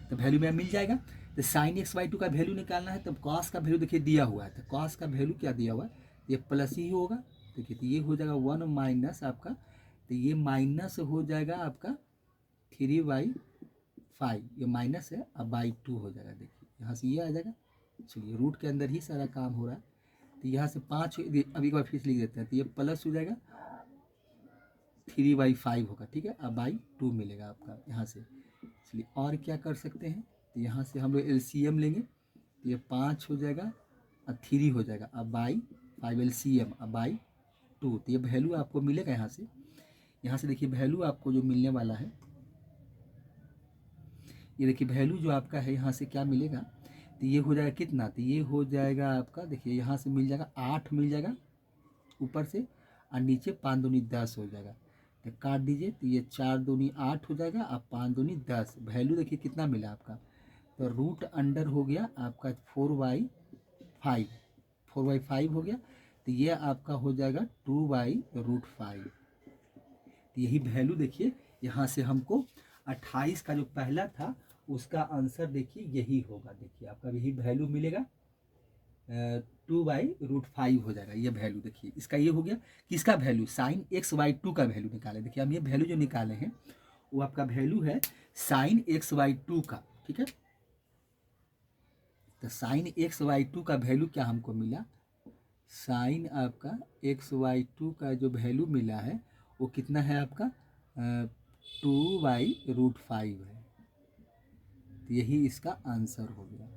तो वैल्यू में मिल जाएगा। तो साइन x/2 का वैल्यू निकालना है, तब कॉस का वैल्यू देखिए दिया हुआ है, तो कॉस का वैल्यू क्या दिया हुआ है, ये प्लस ही होगा। देखिए तो ये हो जाएगा 1 माइनस आपका, तो ये माइनस हो जाएगा आपका 3/5, ये माइनस है, अब बाई 2 हो जाएगा। देखिए यहाँ से ये आ जाएगा। चलिए रूट के अंदर ही सारा काम हो रहा है, तो यहाँ से 5 अभी एक बार फिर लिख देते हैं, तो ये प्लस हो जाएगा 3/5 होगा। ठीक है, अब बाई 2 मिलेगा आपका यहाँ से। चलिए और क्या कर सकते हैं, तो यहाँ से हम लोग LCM लेंगे, तो ये 5 हो जाएगा और 3 हो जाएगा, अब बाई 5 LCM, अब बाई 2, तो ये वैल्यू आपको मिलेगा यहाँ से। यहाँ से देखिए वैल्यू आपको जो मिलने वाला है, ये देखिए वैल्यू जो आपका है यहाँ से क्या मिलेगा, तो ये हो जाएगा कितना, तो ये हो जाएगा आपका, देखिए यहाँ से मिल जाएगा 8 मिल जाएगा ऊपर से, और नीचे 5 दूनी 10 हो जाएगा, तो काट दीजिए, तो ये 4 दूनी 8 हो जाएगा, अब 5 दूनी 10, वैल्यू देखिए कितना मिला आपका, तो रूट अंडर हो गया आपका 4/5 हो गया, तो ये आपका हो जाएगा 2/√5। तो यही वैल्यू देखिए यहाँ से हमको 28 का जो पहला था उसका आंसर देखिए यही होगा। देखिए आपका यही वैल्यू मिलेगा, 2/√5 हो जाएगा ये वैल्यू। देखिए इसका ये हो गया कि इसका वैल्यू साइन x/2 का वैल्यू निकाले। देखिए हम ये वैल्यू जो निकाले हैं वो आपका वैल्यू है साइन x/2 का। ठीक है, तो साइन x/2 का वैल्यू क्या हमको मिला, साइन आपका x/2 का जो वैल्यू मिला है वो कितना है आपका 2/√5 है, तो यही इसका आंसर हो गया।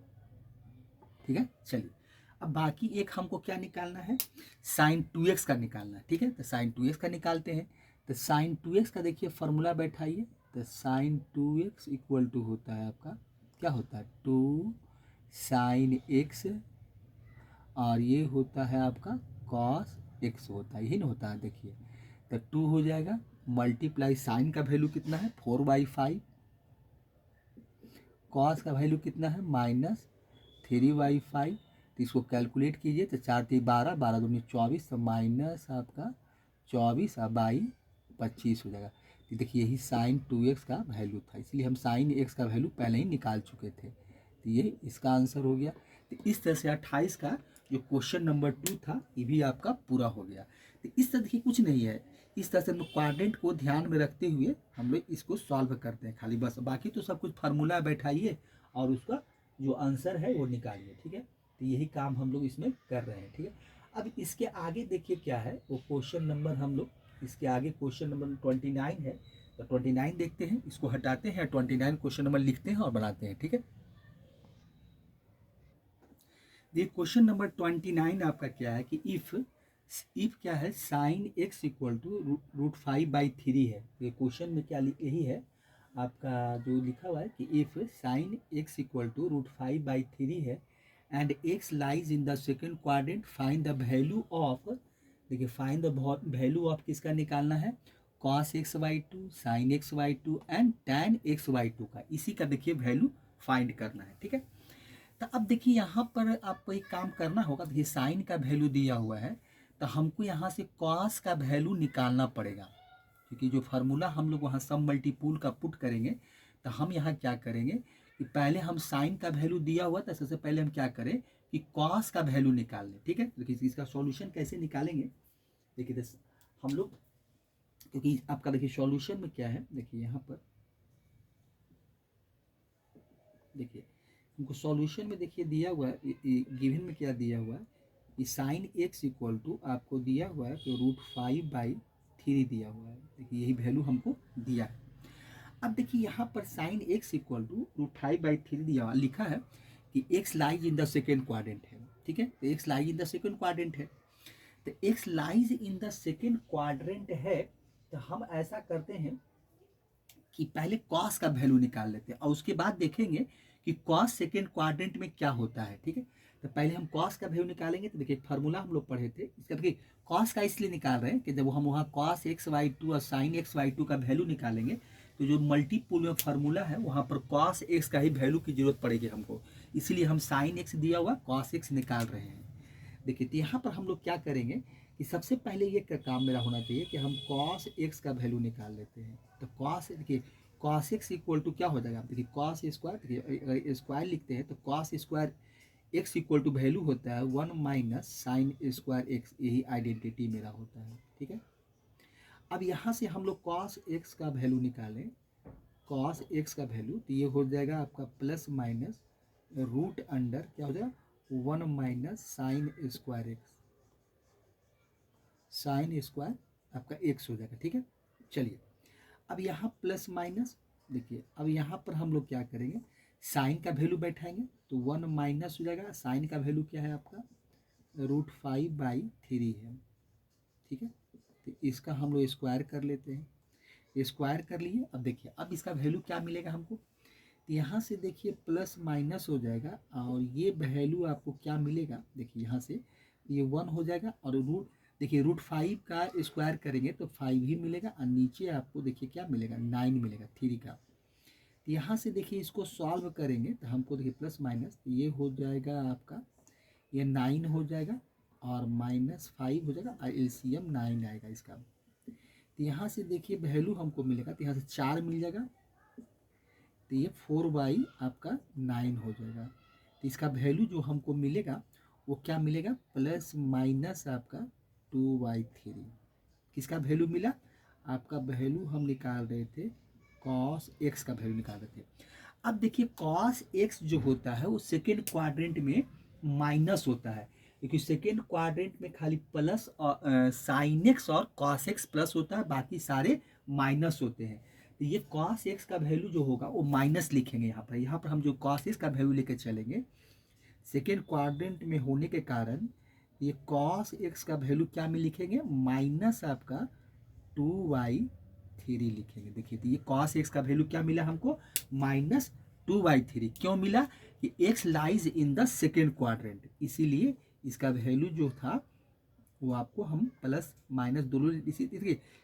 ठीक है, चलिए अब बाकी एक हमको क्या निकालना है, साइन 2x का निकालना है। ठीक है, तो साइन 2x का निकालते हैं, तो साइन 2x का देखिए फॉर्मूला बैठाइए, तो साइन 2x इक्वल टू होता है आपका, क्या होता है 2 साइन x, और ये होता है आपका कॉस x होता है, यही ना होता है। देखिए तो 2 हो जाएगा मल्टीप्लाई साइन का वैल्यू कितना है 4/5, कॉस का वैल्यू कितना है -3/5, तो इसको कैलकुलेट कीजिए, तो 4 3 12, 12 दूनी 24, तो माइनस आपका 24 और बाई 25 हो जाएगा। तो देखिए यही साइन 2x का वैल्यू था, इसलिए हम साइन x का वैल्यू पहले ही निकाल चुके थे, तो ये इसका आंसर हो गया। तो इस तरह से 28 का जो क्वेश्चन नंबर 2 था ये भी आपका पूरा हो गया। तो इस तरह देखिए कुछ नहीं है, इस तरह से हम लोग क्वाड्रेंट को ध्यान में रखते हुए हम लोग इसको सॉल्व करते हैं खाली, बस बाकी तो सब कुछ फार्मूला बैठाइए और उसका जो आंसर है वो निकालिए। ठीक है, तो यही काम हम लोग इसमें कर रहे हैं। ठीक है, अब इसके आगे देखिए क्या है, वो क्वेश्चन नंबर हम लोग इसके आगे क्वेश्चन नंबर 29 है, तो 29 देखते हैं, इसको हटाते हैं, 29 क्वेश्चन नंबर लिखते हैं और बनाते हैं। ठीक है, ये क्वेश्चन नंबर 29 आपका क्या है कि इफ क्या है साइन x इक्वल टू √5/3 है। ये क्वेश्चन में क्या यही है आपका जो लिखा हुआ है कि if sine x equal to √5/3 है and x lies in the second quadrant, find the value of, देखिए फाइंड द वैल्यू ऑफ किसका निकालना है, cos x/2, sin x/2 and tan x/2 का, इसी का देखिए वैल्यू फाइंड करना है। ठीक है, तो अब देखिए यहाँ पर आपको एक काम करना होगा, देखिए साइन का वैल्यू दिया हुआ है तो हमको यहाँ से कॉस का वैल्यू निकालना पड़ेगा, क्योंकि जो फार्मूला हम लोग वहाँ सम मल्टीपुल का पुट करेंगे, तो हम यहाँ क्या करेंगे कि पहले हम साइन का वैल्यू दिया हुआ तो सबसे पहले हम क्या करें कि कॉस का वैल्यू निकाल लें। ठीक है, देखिए इसका सॉल्यूशन कैसे निकालेंगे, देखिए हम लोग, क्योंकि आपका देखिए सॉल्यूशन में क्या है, देखिए यहाँ पर देखिए हमको सॉल्यूशन में देखिए दिया हुआ है, गिवन में क्या दिया हुआ है कि साइन x इक्वल टू आपको दिया हुआ है कि √5/3 दिया हुआ है। देखिए यही वैल्यू हमको दिया है। अब देखिए यहाँ पर sine x equal to root 5/3 दिया लिखा है कि x lies in the second quadrant है, ठीक है। तो x lies in the second quadrant है, तो x lies in the second quadrant है। तो हम ऐसा करते हैं कि पहले कॉस का वैल्यू निकाल लेते हैं और उसके बाद देखेंगे कि कॉस सेकेंड क्वाड्रेंट में क्या होता है, ठीक है। तो पहले हम कॉस का वैल्यू निकालेंगे। तो देखिए फार्मूला हम लोग पढ़े थे इसका, देखिए कॉस का इसलिए निकाल रहे हैं कि जब हम वहाँ कॉस XY2 और साइन XY2 का वैल्यू निकालेंगे तो जो मल्टीपुल में फार्मूला है वहाँ पर कॉस एक्स का ही वैल्यू की जरूरत पड़ेगी हमको, इसीलिए हम साइन एक्स दिया हुआ कॉस एक्स निकाल रहे हैं। देखिए तो यहाँ पर हम लोग क्या करेंगे कि सबसे पहले ये काम मेरा होना चाहिए कि हम कॉस एक्स का वैल्यू निकाल लेते हैं। तो कॉस देखिए कॉस एक्स इक्वल टू क्या हो जाएगा, देखिए कॉस स्क्वायर, देखिए स्क्वायर लिखते हैं तो cos square x equal to value होता है 1 माइनस साइन स्क्वायर एक्स, यही आइडेंटिटी मेरा होता है, ठीक है। अब यहाँ से हम लोग कॉस एक्स का वैल्यू निकालें, कॉस एक्स का वैल्यू तो ये हो जाएगा आपका प्लस माइनस रूट अंडर क्या हो जाएगा 1 minus sine square x, sine square आपका एक्स हो जाएगा, ठीक है। चलिए अब यहाँ प्लस माइनस, देखिए अब यहाँ पर हम लोग क्या करेंगे, साइन का वैल्यू बैठाएंगे तो 1 माइनस हो जाएगा, साइन का वैल्यू क्या है आपका √5/3 है, ठीक है। तो इसका हम लोग स्क्वायर कर लेते हैं, स्क्वायर कर लिए। अब देखिए अब इसका वैल्यू क्या मिलेगा हमको, तो यहाँ से देखिए प्लस माइनस हो जाएगा और ये वैल्यू आपको क्या मिलेगा, देखिए यहाँ से ये 1 हो जाएगा और रूट, देखिए √5 का स्क्वायर करेंगे तो 5 ही मिलेगा और नीचे आपको देखिए क्या मिलेगा 9 मिलेगा 3 का। तो यहाँ से देखिए इसको सॉल्व करेंगे तो हमको देखिए प्लस माइनस तो ये हो जाएगा आपका, ये 9 हो जाएगा और -5 हो जाएगा और LCM 9 आएगा इसका। तो यहाँ से देखिए वैल्यू हमको मिलेगा तो यहाँ से 4 मिल जाएगा तो ये 4 आपका 9 हो जाएगा। तो इसका वैल्यू जो हमको मिलेगा वो क्या मिलेगा प्लस माइनस आपका 2/3। किसका वैल्यू मिला, आपका वैल्यू हम निकाल रहे थे कॉस एक्स का वैल्यू निकाल रहे थे। अब देखिए कॉस एक्स जो होता है वो सेकेंड क्वाड्रेंट में माइनस होता है, क्योंकि सेकेंड क्वाड्रेंट में खाली प्लस और साइन एक्स और कॉस एक्स प्लस होता है, बाकी सारे माइनस होते हैं। तो ये कॉस एक्स का वैल्यू जो होगा वो माइनस लिखेंगे यहाँ पर हम जो कॉस एक्स का वैल्यू लेके चलेंगे सेकेंड क्वाड्रेंट में होने के कारण ये कॉस एक्स का वैल्यू क्या में लिखेंगे माइनस आपका 2/3 लिखेंगे। देखिए तो ये कॉस एक्स का वैल्यू क्या मिला हमको -2/3, क्यों मिला कि x lies in the second quadrant, इसीलिए इसका वैल्यू जो था वो आपको हम प्लस माइनस दोनों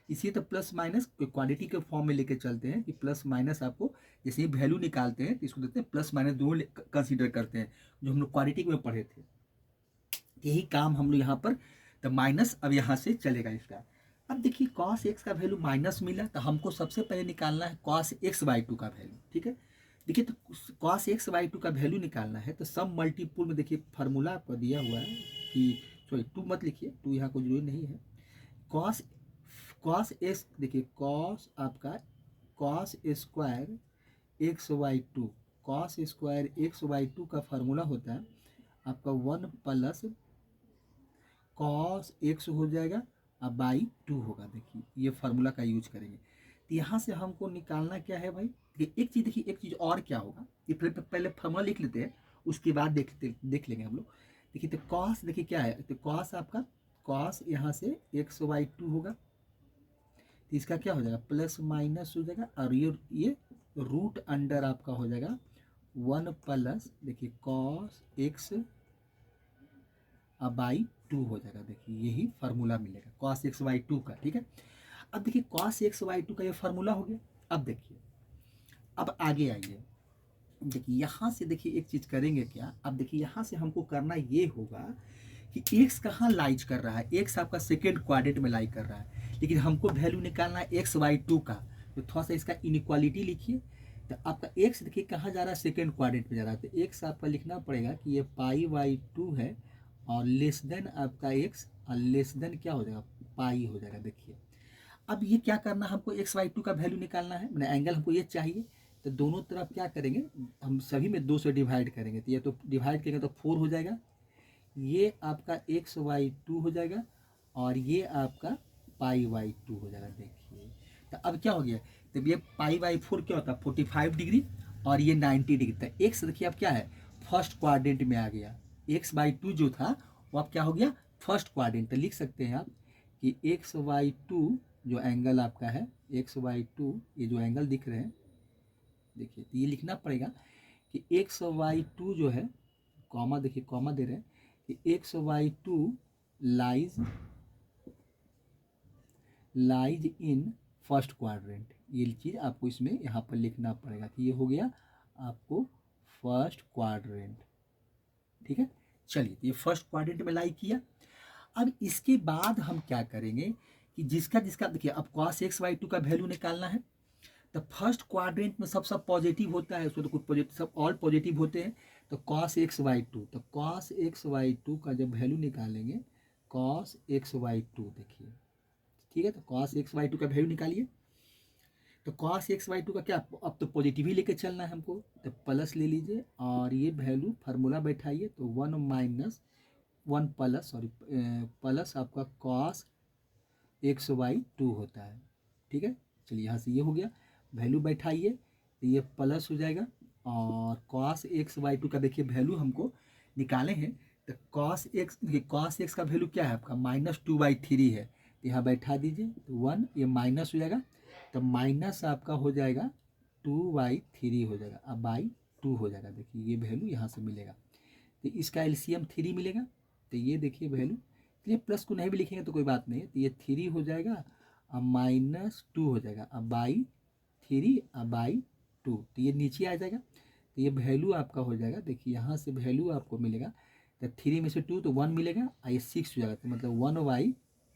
इसी तो प्लस माइनस क्वांटिटी के फॉर्म में लेके चलते हैं कि प्लस माइनस आपको जैसे ही वैल्यू निकालते हैं तो इसको देखते हैं प्लस माइनस दोनों कंसीडर करते हैं, जो हम लोग क्वांटिटी में पढ़े थे। यही काम हम लोग यहाँ पर, तो माइनस अब यहाँ से चलेगा इसका। अब देखिए कॉस एक्स का वैल्यू माइनस मिला तो हमको सबसे पहले निकालना है कॉस x/2 का वैल्यू, ठीक है। देखिए तो कॉस x/2 का वैल्यू निकालना है तो सब मल्टीपुल में देखिए फार्मूला आपको दिया हुआ है कि सॉरी 2 मत लिखिए, 2 यहाँ को जरूरी नहीं है। कॉस कॉस एक्स देखिए कॉस आपका cos square x/2, cos square x/2 का फार्मूला होता है आपका 1 प्लस कॉस एक्स हो जाएगा और बाई 2 होगा। देखिए ये फार्मूला का यूज करेंगे तो यहाँ से हमको निकालना क्या है भाई, देखिए एक चीज़ और क्या होगा, ये पहले फार्मूला लिख लेते हैं उसके बाद देख लेंगे हम लोग। देखिए तो कॉस देखिए क्या है, तो कॉस आपका कॉस यहाँ से x/2 होगा तो इसका क्या हो जाएगा प्लस माइनस हो जाएगा और ये रूट अंडर आपका हो जाएगा 1 प्लस देखिए कॉस एक्स बाई 2 हो जाएगा। देखिए यही फार्मूला मिलेगा कॉस x/2 का, ठीक है। अब देखिए कॉस x/2 का ये फार्मूला हो गया। अब देखिए अब आगे आइए, देखिए यहाँ से देखिए एक चीज़ करेंगे क्या, अब देखिए यहाँ से हमको करना ये होगा कि x कहाँ लाइज कर रहा है, x आपका सेकेंड क्वाड्रेंट में लाई कर रहा है, लेकिन हमको वैल्यू निकालना है x/2 का, तो थोड़ा सा इसका इनइक्वालिटी लिखिए। तो आपका x देखिए कहाँ जा रहा है सेकेंड क्वाड्रेंट में जा रहा है, तो x आपका लिखना पड़ेगा कि ये π/2 है और लेस देन आपका x और लेस देन क्या हो जाएगा पाई हो जाएगा। देखिए अब ये क्या करना, हमको x/2 का वैल्यू निकालना है, मैंने एंगल हमको ये चाहिए, तो दोनों तरफ क्या करेंगे हम सभी में 2 से डिवाइड करेंगे, तो ये तो डिवाइड करेंगे तो 4 हो जाएगा, ये आपका x/2 हो जाएगा और ये आपका π/2 हो जाएगा। देखिए तो अब क्या हो गया तो ये π/4 क्या होता है 45 डिग्री और ये 90 डिग्री। तो एक्स देखिए अब क्या है फर्स्ट क्वाड्रेंट में आ गया, x/2 जो था वो अब क्या हो गया फर्स्ट क्वाड्रेंट। तो लिख सकते हैं आप कि x/2 जो एंगल आपका है x/2 ये जो एंगल दिख रहे हैं देखिए, तो ये लिखना पड़ेगा कि x/2 जो है कॉमा देखिए कॉमा दे रहे हैं कि x/2 lies in first quadrant. ये चीज़ आपको इसमें यहाँ पर लिखना पड़ेगा कि ये हो गया आपको फर्स्ट क्वाड्रेंट। ठीक है, चलिए तो ये फर्स्ट क्वाड्रेंट में लाई किया। अब इसके बाद हम क्या करेंगे कि जिसका जिसका देखिए अब cos x/2 का वैल्यू निकालना है। तो फर्स्ट क्वाड्रेंट में सब पॉजिटिव होता है, उसमें तो कुछ पॉजिटिव सब ऑल पॉजिटिव होते हैं। तो cos x/2 तो cos x/2 का जब वैल्यू निकालेंगे cos x/2 देखिए, ठीक है। तो cos x/2 का वैल्यू निकालिए। तो cos x/2 का क्या अब तो पॉजिटिव ही लेके चलना है हमको, तो प्लस ले लीजिए और ये वैल्यू फार्मूला बैठाइए। तो 1 प्लस सॉरी प्लस आपका cos x/2 होता है। ठीक है, चलिए यहाँ से ये हो गया, वैल्यू बैठाइए तो ये प्लस हो जाएगा और cos x/2 का देखिए वैल्यू हमको निकाले हैं। तो cos x का वैल्यू क्या है आपका -2/3 है। तो यहाँ बैठा दीजिए तो 1 ये माइनस हो जाएगा, तो माइनस आपका हो जाएगा 2/3 हो जाएगा, अब बाई 2 हो जाएगा। देखिए ये वैल्यू यहाँ से मिलेगा, तो इसका एलसीएम 3 मिलेगा। तो ये देखिए वैल्यू, ये प्लस को नहीं भी लिखेंगे तो कोई बात नहीं है। तो ये 3 हो जाएगा अब -2 हो जाएगा, अब बाई 3 अब बाई 2, तो ये नीचे आ जाएगा। तो ये वैल्यू आपका हो जाएगा, देखिए यहाँ से वैल्यू आपको मिलेगा। तो 3 में से 2 तो 1 मिलेगा और ये 6 हो जाएगा, तो मतलब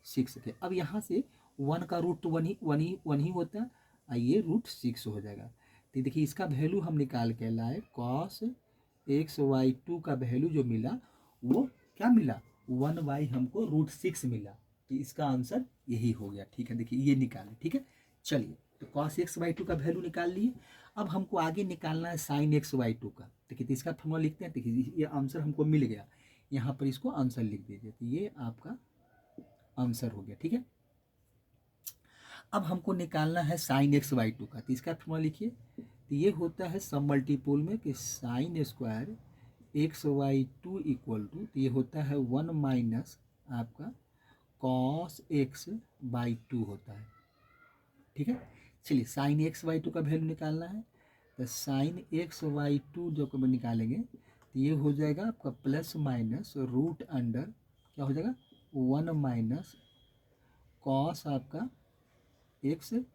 1/6 थे। अब यहाँ से 1 का रूट तो 1 ही होता है और ये √6 हो जाएगा। तो देखिए इसका वैल्यू हम निकाल के लाए, cos x/2 का वैल्यू जो मिला वो क्या मिला 1 हमको √6 मिला। तो इसका आंसर यही हो गया। ठीक है, देखिए ये निकालें। ठीक है, चलिए तो cos x/2 का वैल्यू निकाल लिए। अब हमको आगे निकालना है sin x/2 का। देखिए तो इसका फॉर्मूला लिखते हैं। देखिए ये आंसर हमको मिल गया, यहाँ पर इसको आंसर लिख दीजिए। तो ये आपका आंसर हो गया। ठीक है, अब हमको निकालना है sin x/2 का। तो इसका फॉर्मूला लिखिए। तो ये होता है सब मल्टीपुल में कि sin square x/2 equal to, तो ये होता है 1 माइनस आपका cos x/2 होता है। ठीक है, चलिए sin x/2 का वैल्यू निकालना है। तो sin x/2 जो कब निकालेंगे तो ये हो जाएगा आपका प्लस माइनस रूट अंडर क्या हो जाएगा 1 माइनस cos आपका x/2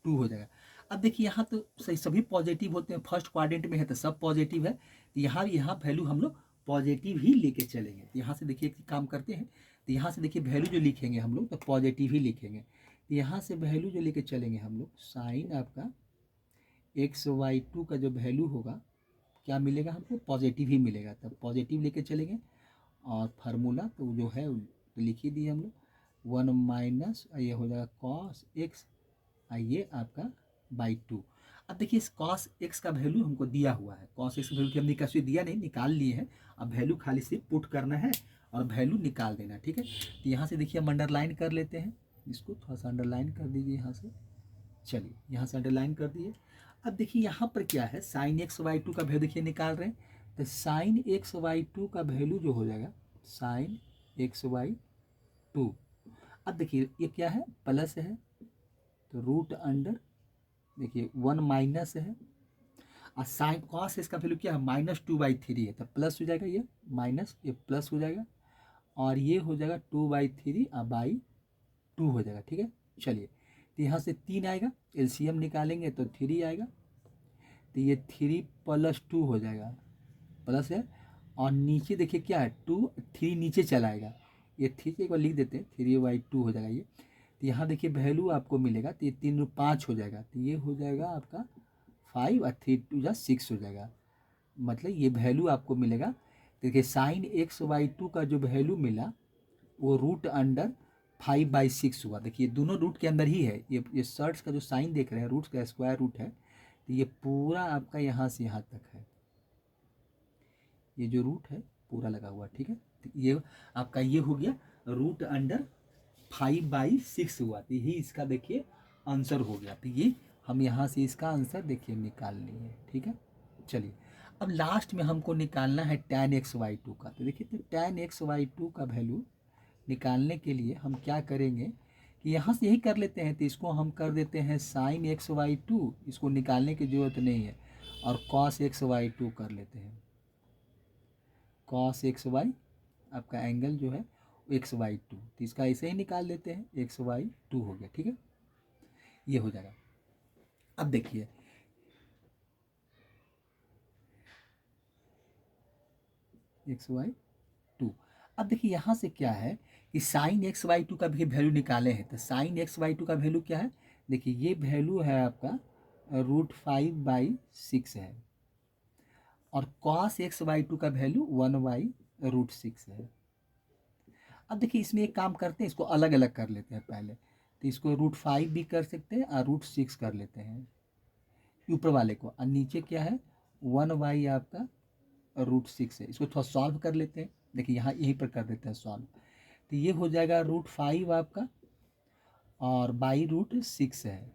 हो जाएगा। अब देखिए यहाँ तो सभी पॉजिटिव होते हैं, फर्स्ट क्वाड्रेंट में है तो सब पॉजिटिव है। तो यहाँ वैल्यू हम लोग पॉजिटिव ही लेके चलेंगे। तो यहाँ से देखिए एक काम करते हैं, तो यहाँ से देखिए वैल्यू जो लिखेंगे हम लोग तो पॉजिटिव ही लिखेंगे। तो यहाँ से वैल्यू जो लेके चलेंगे हम लोग साइन आपका x/2 का जो वैल्यू होगा क्या मिलेगा हमको पॉजिटिव ही मिलेगा। तब पॉजिटिव लेके चलेंगे और फार्मूला तो जो है तो लिख ही दिए हम लोग 1 माइनस ये हो जाएगा cos x ये आपका बाई 2। अब देखिए इस cos x का वैल्यू हमको दिया हुआ है, cos x का वैल्यू हमने कैसे दिया नहीं निकाल लिए हैं। अब वैल्यू खाली से पुट करना है और वैल्यू निकाल देना है। ठीक है, तो यहाँ से देखिए हम अंडरलाइन कर लेते हैं, इसको थोड़ा सा अंडरलाइन कर दीजिए यहाँ से। चलिए यहाँ से अंडरलाइन कर दिए। अब देखिए यहाँ पर क्या है sin x/2 का वैल्यू देखिए निकाल रहे हैं। तो sin x/2 का वैल्यू जो हो जाएगा sin x/2। अब देखिए ये क्या है प्लस है तो रूट अंडर देखिए 1 माइनस है और साइन cos इसका वैल्यू क्या है -2/3 है। तो प्लस हो जाएगा ये माइनस ये प्लस हो जाएगा और ये हो जाएगा 2/3 और बाई 2 हो जाएगा। ठीक है, चलिए तो यहाँ से 3 आएगा, एलसीएम निकालेंगे तो 3 आएगा। तो ये 3 + 2 हो जाएगा प्लस है और नीचे देखिए क्या है 3 नीचे चला आएगा। ये 3 एक बार लिख देते हैं 3/2 हो जाएगा ये। तो यहाँ देखिए वैल्यू आपको मिलेगा तो ये 3 × 5 हो जाएगा। तो ये हो जाएगा आपका 5 और 3 × 6 हो जाएगा, मतलब ये वैल्यू आपको मिलेगा। देखिए sin x/2 का जो वैल्यू मिला वो रूट अंडर 5/6 हुआ। देखिए दोनों रूट के अंदर ही है, ये सर्ट्स का जो साइन देख रहे हैं रूट्स का स्क्वायर रूट है। तो ये पूरा आपका यहाँ से यहाँ तक है, ये जो रूट है पूरा लगा हुआ। ठीक है, तो ये आपका ये हो गया रूट अंडर 5/6 हुआ। तो यही इसका देखिए आंसर हो गया। तो ये हम यहाँ से इसका आंसर देखिए निकाल लिए, ठीक है। चलिए अब लास्ट में हमको निकालना है tan x/2 का। तो देखिए तो tan x/2 का वैल्यू निकालने के लिए हम क्या करेंगे कि यहाँ से यही कर लेते हैं। तो इसको हम कर देते हैं sin x/2, इसको निकालने की ज़रूरत नहीं है, और cos x/2 कर लेते हैं। cos xy आपका एंगल जो है x/2, तो इसका ऐसे ही निकाल देते हैं, x/2 हो गया, ठीक है, ये हो जाएगा। अब देखिए x/2, अब देखिए यहाँ से क्या है कि sin x/2 का भी वैल्यू निकाले हैं। तो sin x/2 का वैल्यू क्या है, देखिए ये वैल्यू है आपका √5/6 है, और cos x/2 का वैल्यू 1/√6 है। अब देखिए इसमें एक काम करते हैं, इसको अलग अलग कर लेते हैं पहले। तो इसको √5 भी कर सकते हैं और √6 कर लेते हैं ऊपर वाले को, और नीचे क्या है 1/, आपका √6 है। इसको थोड़ा सॉल्व कर लेते हैं। देखिए यहाँ यहीं पर कर देते हैं सॉल्व। तो ये हो जाएगा √5 आपका और /√6 है।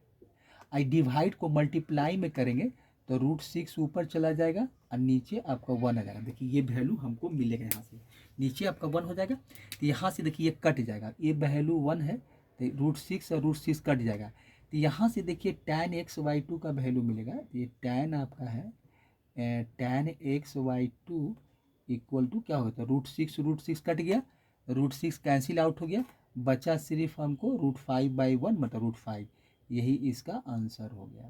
आई डिवाइड को मल्टीप्लाई में करेंगे तो √6 ऊपर चला जाएगा और नीचे आपका 1 आ जाएगा। देखिए ये वैल्यू हमको मिलेगा, यहाँ से नीचे आपका 1 हो जाएगा। तो यहाँ से देखिए ये कट जाएगा, ये वैल्यू 1 है तो √6 और √6 कट जाएगा। तो यहाँ से देखिए tan x/2 का वैल्यू मिलेगा। तो ये tan आपका है tan x/2 इक्वल टू क्या होता है √6 कट गया, √6 कैंसिल आउट हो गया, बचा सिर्फ हमको √5/1 मतलब √5, यही इसका आंसर हो गया।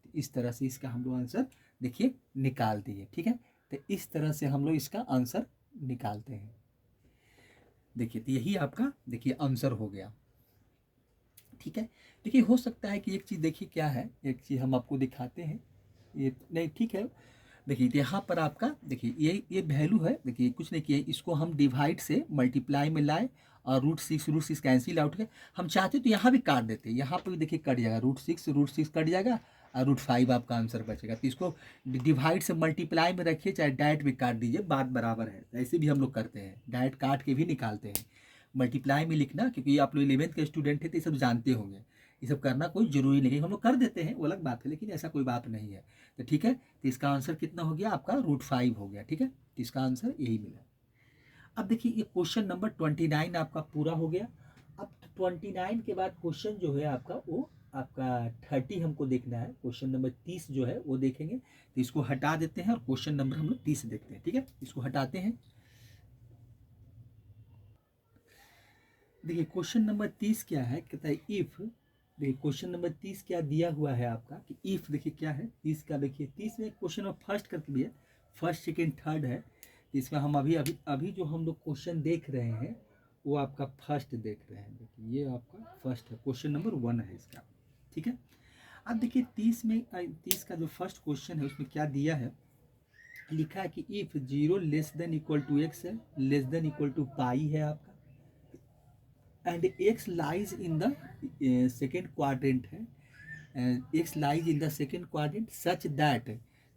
तो इस तरह से इसका हम लोग आंसर देखिए निकाल दिए, ठीक है। तो इस तरह से हम लोग इसका आंसर निकालते हैं। देखिए तो यही आपका देखिए आंसर हो गया, ठीक है। देखिए हो सकता है कि एक चीज़ देखिए क्या है, एक चीज़ हम आपको दिखाते हैं, ये नहीं ठीक है। देखिए यहाँ पर आपका देखिए ये वैल्यू है, देखिए कुछ नहीं किया, इसको हम डिवाइड से मल्टीप्लाई में लाए और √6 कैंसिल आउट गए। हम चाहते तो यहाँ भी काट देते, यहाँ पर भी देखिए कट जाएगा, √6 कट जाएगा और √5 आपका आंसर बचेगा। तो इसको डिवाइड से मल्टीप्लाई में रखिए, चाहे डायरेक्ट भी काट दीजिए, बात बराबर है। ऐसे भी हम लोग करते हैं, डायरेक्ट काट के भी निकालते हैं, मल्टीप्लाई में लिखना, क्योंकि आप लोग 11th के स्टूडेंट है तो ये सब जानते होंगे, ये सब करना कोई जरूरी नहीं है, हम लोग कर देते हैं वो अलग बात है, लेकिन ऐसा कोई बात नहीं है। तो ठीक है, तो इसका आंसर कितना हो गया आपका √5 हो गया, ठीक है। तो इसका आंसर यही मिला। अब देखिए ये क्वेश्चन नंबर 29 आपका पूरा हो गया। अब 29 के बाद क्वेश्चन जो है आपका वो आपका 30 हमको देखना है, क्वेश्चन नंबर 30 जो है वो देखेंगे। तो इसको हटा देते हैं और क्वेश्चन नंबर हम लोग 30 देखते हैं, ठीक है। इसको हटाते हैं। देखिए क्वेश्चन नंबर 30 क्या है, कहता है इफ, देखिए क्वेश्चन नंबर 30 क्या दिया हुआ है आपका कि इफ, देखिए क्या है 30 का, देखिए 30 में क्वेश्चन में फर्स्ट करके भी है, फर्स्ट सेकेंड थर्ड है। तो इसमें हम अभी जो हम लोग क्वेश्चन देख रहे हैं वो आपका फर्स्ट देख रहे हैं। देखिए ये आपका फर्स्ट है, क्वेश्चन नंबर 1 है इसका, ठीक है। अब देखिए 30 का जो फर्स्ट क्वेश्चन है उसमें क्या दिया है, लिखा है कि इफ 0 < x है, < है आपका, and x lies in the second quadrant है, x lies in the second quadrant such that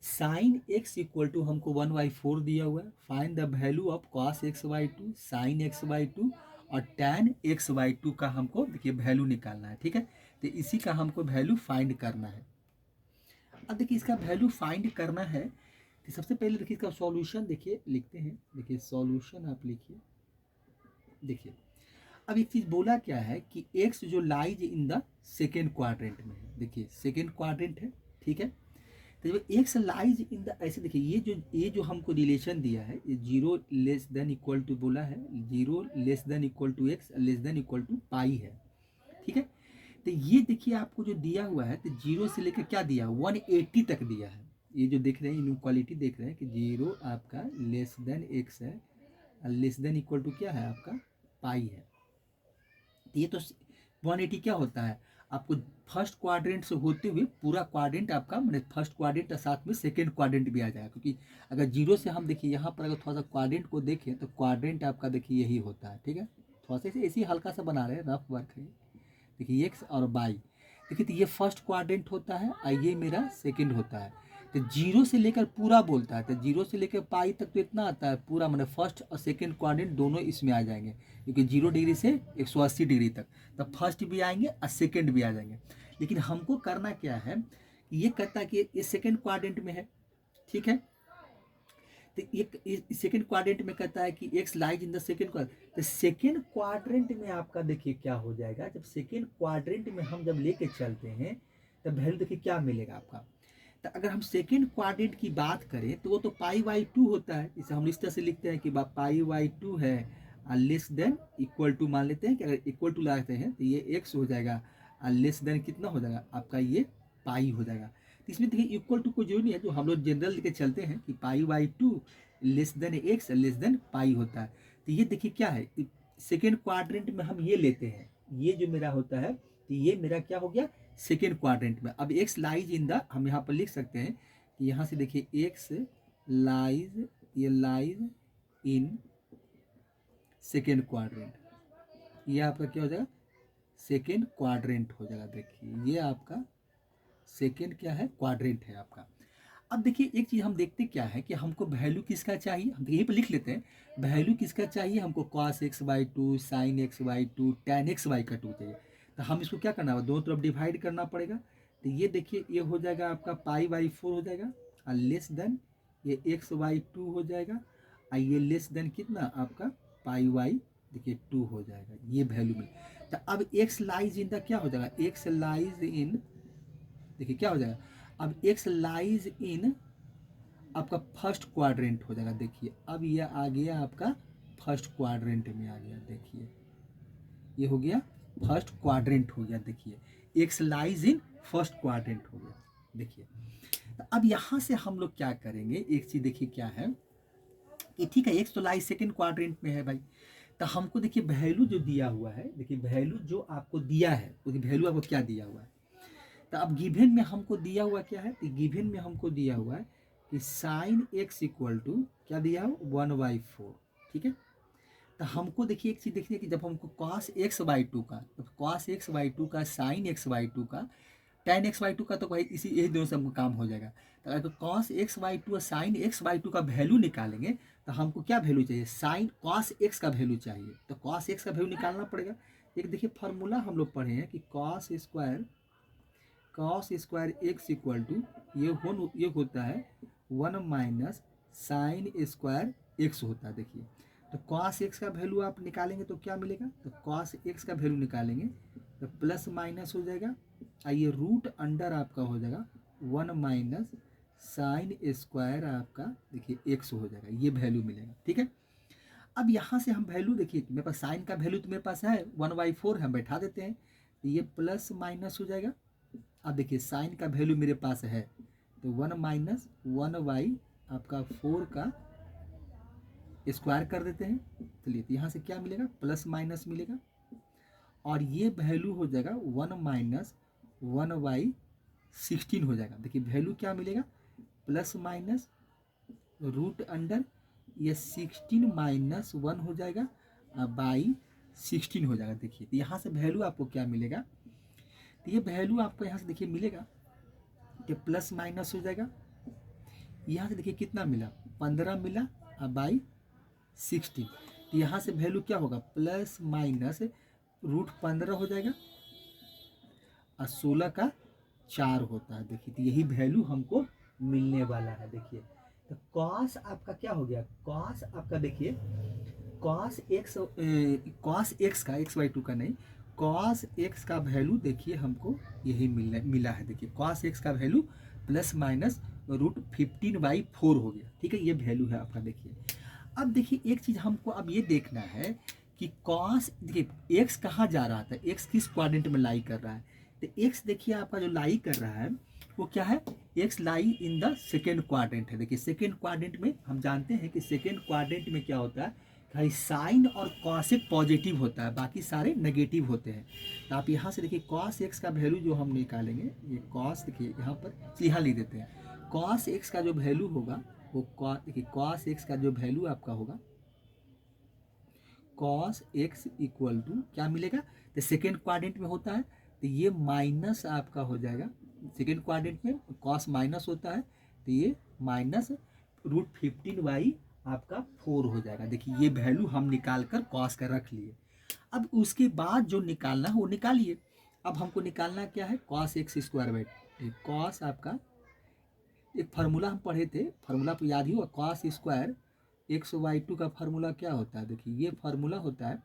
sin x equal to हमको 1/4 दिया हुआ है, find the value of cos x/2 sin x/2 और tan x/2 का हमको देखिए वैल्यू निकालना है, ठीक है। तो इसी का हमको वैल्यू फाइंड करना है। अब देखिए इसका वैल्यू फाइंड करना है तो सबसे पहले देखिए इसका सॉल्यूशन देखिए लिखते हैं। देखिए सॉल्यूशन आप लिखिए, देखिए अब एक चीज बोला क्या है कि x जो lies in the second quadrant में है, देखिए सेकेंड क्वाड्रेंट है, ठीक है। तो जब x लाइज इन द, ऐसे देखिए ये जो हमको रिलेशन दिया है, ये 0 < बोला है, 0 < x < है, ठीक है। तो ये देखिए आपको जो दिया हुआ है, तो 0 से लेकर क्या दिया 180 तक दिया है। ये जो देख रहे हैं इनइक्वालिटी देख रहे हैं कि 0 आपका x है, क्या है आपका पाई है। ये तो 180 क्या होता है आपको फर्स्ट क्वाड्रेंट से होते हुए पूरा क्वाड्रेंट आपका, मतलब फर्स्ट क्वाड्रेंट के साथ में सेकेंड क्वाड्रेंट भी आ जाएगा, क्योंकि अगर 0 से हम देखिए यहाँ पर अगर थोड़ा सा क्वाड्रेंट को देखें तो क्वाड्रेंट आपका देखिए यही होता है, ठीक है। थोड़ा सा ऐसे ही हल्का सा बना रहे हैं, रफ वर्क है। देखिए x और y, देखिए तो ये फर्स्ट क्वाड्रेंट होता है और ये मेरा सेकेंड होता है। तो 0 से लेकर पूरा बोलता है, तो 0 से लेकर पाई तक तो इतना आता है पूरा, मतलब फर्स्ट और सेकेंड क्वाड्रेंट दोनों इसमें आ जाएंगे, क्योंकि 0 डिग्री से 180 डिग्री तक, तो फर्स्ट भी आएंगे और सेकेंड भी आ जाएंगे। लेकिन हमको करना क्या है, ये कहता है कि ये सेकेंड क्वाड्रेंट में है, ठीक है। तो ये सेकेंड क्वाड्रेंट में कहता है कि x lies in the second quadrant. तो सेकेंड क्वाड्रेंट में आपका देखिए क्या हो जाएगा, जब सेकेंड क्वाड्रेंट में हम जब लेके चलते हैं तब वैल्यू देखिए क्या मिलेगा आपका। तो अगर हम सेकेंड क्वाड्रेंट की बात करें तो वो तो π/2 होता है, इसे हम इस तरह से लिखते हैं कि π/2 है लेस देन इक्वल टू, मान लेते हैं कि अगर इक्वल टू लगाते हैं तो ये x हो जाएगा और लेस देन कितना हो जाएगा आपका, ये पाई हो जाएगा। तो इसमें देखिए इक्वल टू कोई जरूरी नहीं है, जो हम लोग जनरल लेके चलते हैं कि π/2 less than x less than pi होता है। तो ये देखिए क्या है, सेकेंड क्वाड्रेंट में हम ये लेते हैं, ये जो मेरा होता है, तो ये मेरा क्या हो गया सेकेंड क्वाड्रेंट में। अब एक्स लाइज इन द, हम यहाँ पर लिख सकते हैं कि यहाँ से देखिए एक्स लाइज, ये लाइज इन सेकेंड क्वाड्रेंट, ये आपका क्या हो जाएगा सेकेंड क्वाड्रेंट हो जाएगा। देखिए ये आपका सेकेंड क्या है क्वाड्रेंट है आपका। अब देखिए एक चीज़ हम देखते क्या है कि हमको वैल्यू किसका चाहिए, हम यहीं पर लिख लेते हैं वैल्यू किसका चाहिए, हमको cos x/2 sin x/2 tan x/2 चाहिए। तो हम इसको क्या करना होगा, दोनों तरफ डिवाइड करना पड़ेगा। तो ये देखिए ये हो जाएगा आपका π/4 हो जाएगा और लेस देन ये x/2 हो जाएगा और ये लेस देन कितना आपका π/2 देखिए 2 हो जाएगा, ये वैल्यू में। तो अब x लाइज इन द क्या हो जाएगा, x लाइज इन देखिए क्या हो जाएगा, अब x लाइज इन आपका फर्स्ट क्वाड्रेंट हो जाएगा। देखिए अब ये आ गया आपका फर्स्ट क्वाड्रेंट में आ गया, देखिए ये हो गया फर्स्ट क्वाड्रेंट हो गया। देखिए x lies in first quadrant हो गया। देखिए तो अब यहाँ से हम लोग क्या करेंगे, एक चीज देखिए क्या है कि ठीक है एक्स तो लाइज सेकेंड क्वाड्रेंट में है भाई, तो हमको देखिए वैल्यू जो दिया हुआ है, देखिए वैल्यू जो आपको दिया है उसकी वैल्यू आपको क्या दिया हुआ है। तो अब गिवन में हमको दिया हुआ क्या है, तो गिवन में हमको दिया हुआ है कि साइन एक्स इक्वल टू क्या दिया हो 1/4, ठीक है। तो हमको देखिए एक चीज़ देखिए कि जब हमको cos x/2 का, तो cos x/2 का sin x/2 का tan x/2 का, तो भाई इसी यही दोनों से हमको काम हो जाएगा। तो अगर cos x/2 और sin x/2 का वैल्यू निकालेंगे तो हमको क्या वैल्यू चाहिए, sin cos x का वैल्यू चाहिए। तो cos x का वैल्यू निकालना पड़ेगा। एक देखिए फार्मूला हम लोग पढ़े हैं कि cos square x equal to ये होता है 1 - sin स्क्वायर x होता है। देखिए तो cos x का वैल्यू आप निकालेंगे तो क्या मिलेगा, तो cos x का वैल्यू निकालेंगे तो प्लस माइनस हो जाएगा और ये रूट अंडर आपका हो जाएगा 1 - sin स्क्वायर आपका देखिए x हो जाएगा, ये वैल्यू मिलेगा, ठीक है। अब यहाँ से हम वैल्यू देखिए मेरे पास साइन का वैल्यू तो मेरे पास है 1/4 हम बैठा देते हैं, तो ये प्लस माइनस हो जाएगा। अब देखिए साइन का वैल्यू मेरे पास है तो 1 - 1/, आपका 4 का स्क्वायर कर देते हैं। चलिए तो यहाँ से क्या मिलेगा, प्लस माइनस मिलेगा और ये वैल्यू हो जाएगा 1 - 1/16 हो जाएगा। देखिए वैल्यू क्या मिलेगा, प्लस माइनस रूट अंडर ये 16 - 1 हो जाएगा बाई 16 हो जाएगा। देखिए तो यहाँ से वैल्यू आपको क्या मिलेगा, तो ये वैल्यू आपको यहाँ से देखिए मिलेगा कि प्लस माइनस हो जाएगा। यहाँ से देखिए कितना मिला 15 मिला बाई 16, तो यहाँ से वैल्यू क्या होगा प्लस माइनस रूट 15 हो जाएगा और 16 का 4 होता है। देखिए तो यही वैल्यू हमको मिलने वाला है। देखिए तो cos आपका क्या हो गया, cos आपका देखिए cos x का x/2 का नहीं, cos x का वैल्यू देखिए हमको यही मिला है। देखिए cos x का वैल्यू प्लस माइनस रूट 15/4 हो गया, ठीक है, ये वैल्यू है आपका। देखिए अब देखिए एक चीज़ हमको अब ये देखना है कि cos देखिए x कहाँ जा रहा था, x किस क्वाड्रेंट में लाई कर रहा है। तो x देखिए आपका जो लाई कर रहा है वो क्या है, x lie in the second quadrant है। देखिए सेकेंड क्वाड्रेंट में हम जानते हैं कि सेकेंड क्वाड्रेंट में क्या होता है, भाई साइन और कॉसेक पॉजिटिव होता है, बाकी सारे नेगेटिव होते हैं। तो आप यहाँ से देखिए cos x का वैल्यू जो हम निकालेंगे, ये cos देखिए यहाँ पर यहाँ लिख देते हैं, cos x का जो वैल्यू होगा वो देखिए cos x का जो वैल्यू आपका होगा cos x इक्वल टू क्या मिलेगा, तो सेकेंड क्वाड्रेंट में होता है तो ये माइनस आपका हो जाएगा, सेकेंड क्वाड्रेंट में cos माइनस होता है तो ये माइनस रूट 15/4 आपका 4 हो जाएगा। देखिए ये वैल्यू हम निकाल कर cos का रख लिए। अब उसके बाद जो निकालना है वो निकालिए। अब हमको निकालना क्या है, cos x square by cos आपका एक फार्मूला हम पढ़े थे, फार्मूला तो याद ही होगा, cos square x by two का फार्मूला क्या होता है, देखिए ये फार्मूला होता है,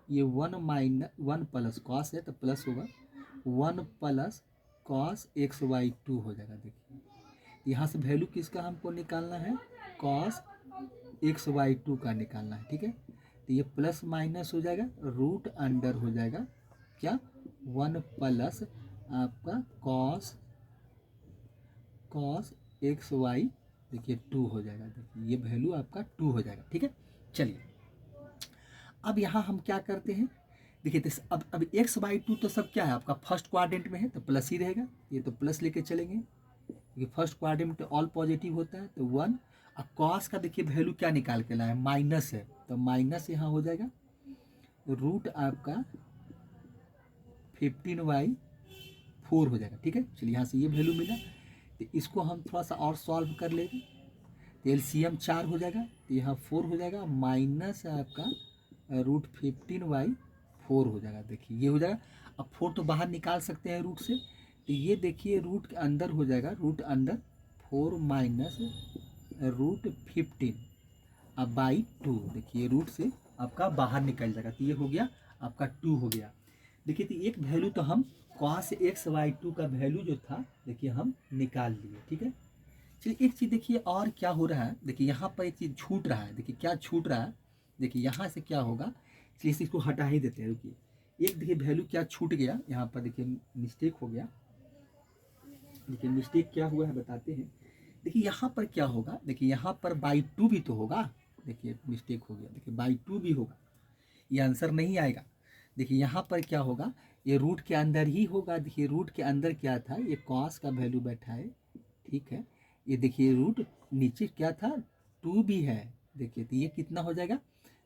ये 1 प्लस कॉस है तो प्लस होगा 1 plus cos x by two हो जाएगा। देखिए यहाँ से वैल्यू किसका हमको निकालना है, कॉस एक्स बाई टू का निकालना है, ठीक है। तो ये प्लस माइनस हो जाएगा, रूट अंडर हो जाएगा क्या 1 प्लस आपका कॉस एक्स वाई देखिए 2 हो जाएगा। देखिए ये वैल्यू आपका 2 हो जाएगा, ठीक है। चलिए अब यहाँ हम क्या करते हैं, देखिए तो अब एक्स बाई टू तो सब क्या है आपका फर्स्ट क्वाड्रेंट में है तो प्लस ही रहेगा, ये तो प्लस लेके चलेंगे क्योंकि फर्स्ट क्वाड्रेंट ऑल पॉजिटिव होता है तो 1। अब कॉस का देखिए वैल्यू क्या निकाल के लाए, माइनस है तो माइनस यहाँ हो जाएगा रूट आपका 15/4 हो जाएगा, ठीक है। चलिए यहाँ से ये वैल्यू मिला, तो इसको हम थोड़ा सा और सॉल्व कर लेंगे, तो एलसीएम 4 हो जाएगा, तो यहाँ 4 हो जाएगा माइनस आपका रूट 15/4 हो जाएगा। देखिए ये हो जाएगा, अब 4 तो बाहर निकाल सकते हैं रूट से, तो ये देखिए रूट के अंदर हो जाएगा, रूट अंदर 4 माइनस रूट 15 अब बाई 2, देखिए रूट से आपका बाहर निकल जाएगा, तो ये हो गया आपका 2 हो गया। देखिए तो एक वैल्यू तो हम कॉस एक्स बाई टू का वैल्यू जो था देखिए हम निकाल लिए, ठीक है। चलिए एक चीज़ देखिए और क्या हो रहा है, देखिए यहाँ पर एक चीज़ छूट रहा है, देखिए क्या छूट रहा है, देखिए यहाँ से क्या होगा, चलिए इसको हटा ही देते हैं, रुकिए एक देखिए वैल्यू क्या छूट गया यहाँ पर, देखिए मिस्टेक हो गया, देखिए मिस्टेक क्या हुआ है बताते हैं। देखिए यहाँ पर क्या होगा, देखिए यहाँ पर बाई 2 भी तो होगा, देखिए मिस्टेक हो गया, देखिए बाई 2 भी होगा, ये आंसर नहीं आएगा। देखिए यहाँ पर क्या होगा, ये रूट के अंदर ही होगा, देखिए रूट के अंदर क्या था, ये कॉस का वैल्यू बैठा है, ठीक है। ये देखिए रूट नीचे क्या था 2 भी है, देखिए तो ये कितना हो जाएगा,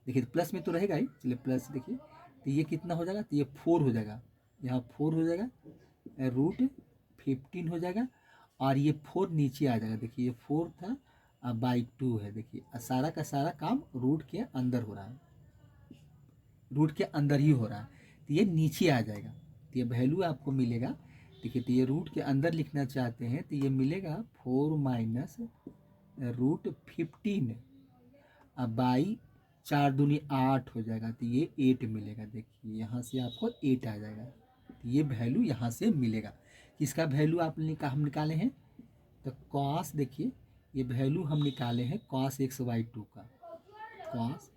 देखिए प्लस में तो रहेगा ही, चलिए प्लस देखिए तो ये कितना हो जाएगा, तो ये 4 हो जाएगा, यहाँ 4 हो जाएगा, रूट 15 हो जाएगा, और ये 4 नीचे आ जाएगा, देखिए ये 4 था बाई 2 है, देखिए सारा का सारा काम रूट के अंदर हो रहा है, रूट के अंदर ही हो रहा है, तो ये नीचे आ जाएगा, तो ये वैल्यू आपको मिलेगा, देखिए तो ये रूट के अंदर लिखना चाहते हैं तो ये मिलेगा 4 माइनस रूट 15 अब बाई 4 दूनी 8 हो जाएगा, तो ये 8 मिलेगा, देखिए यहाँ से आपको 8 आ जाएगा, तो ये वैल्यू यहाँ से मिलेगा। किसका वैल्यू हम निकाले हैं, तो कॉस, देखिए ये वैल्यू हम निकाले हैं कॉस एक्स वाई टू का, कॉस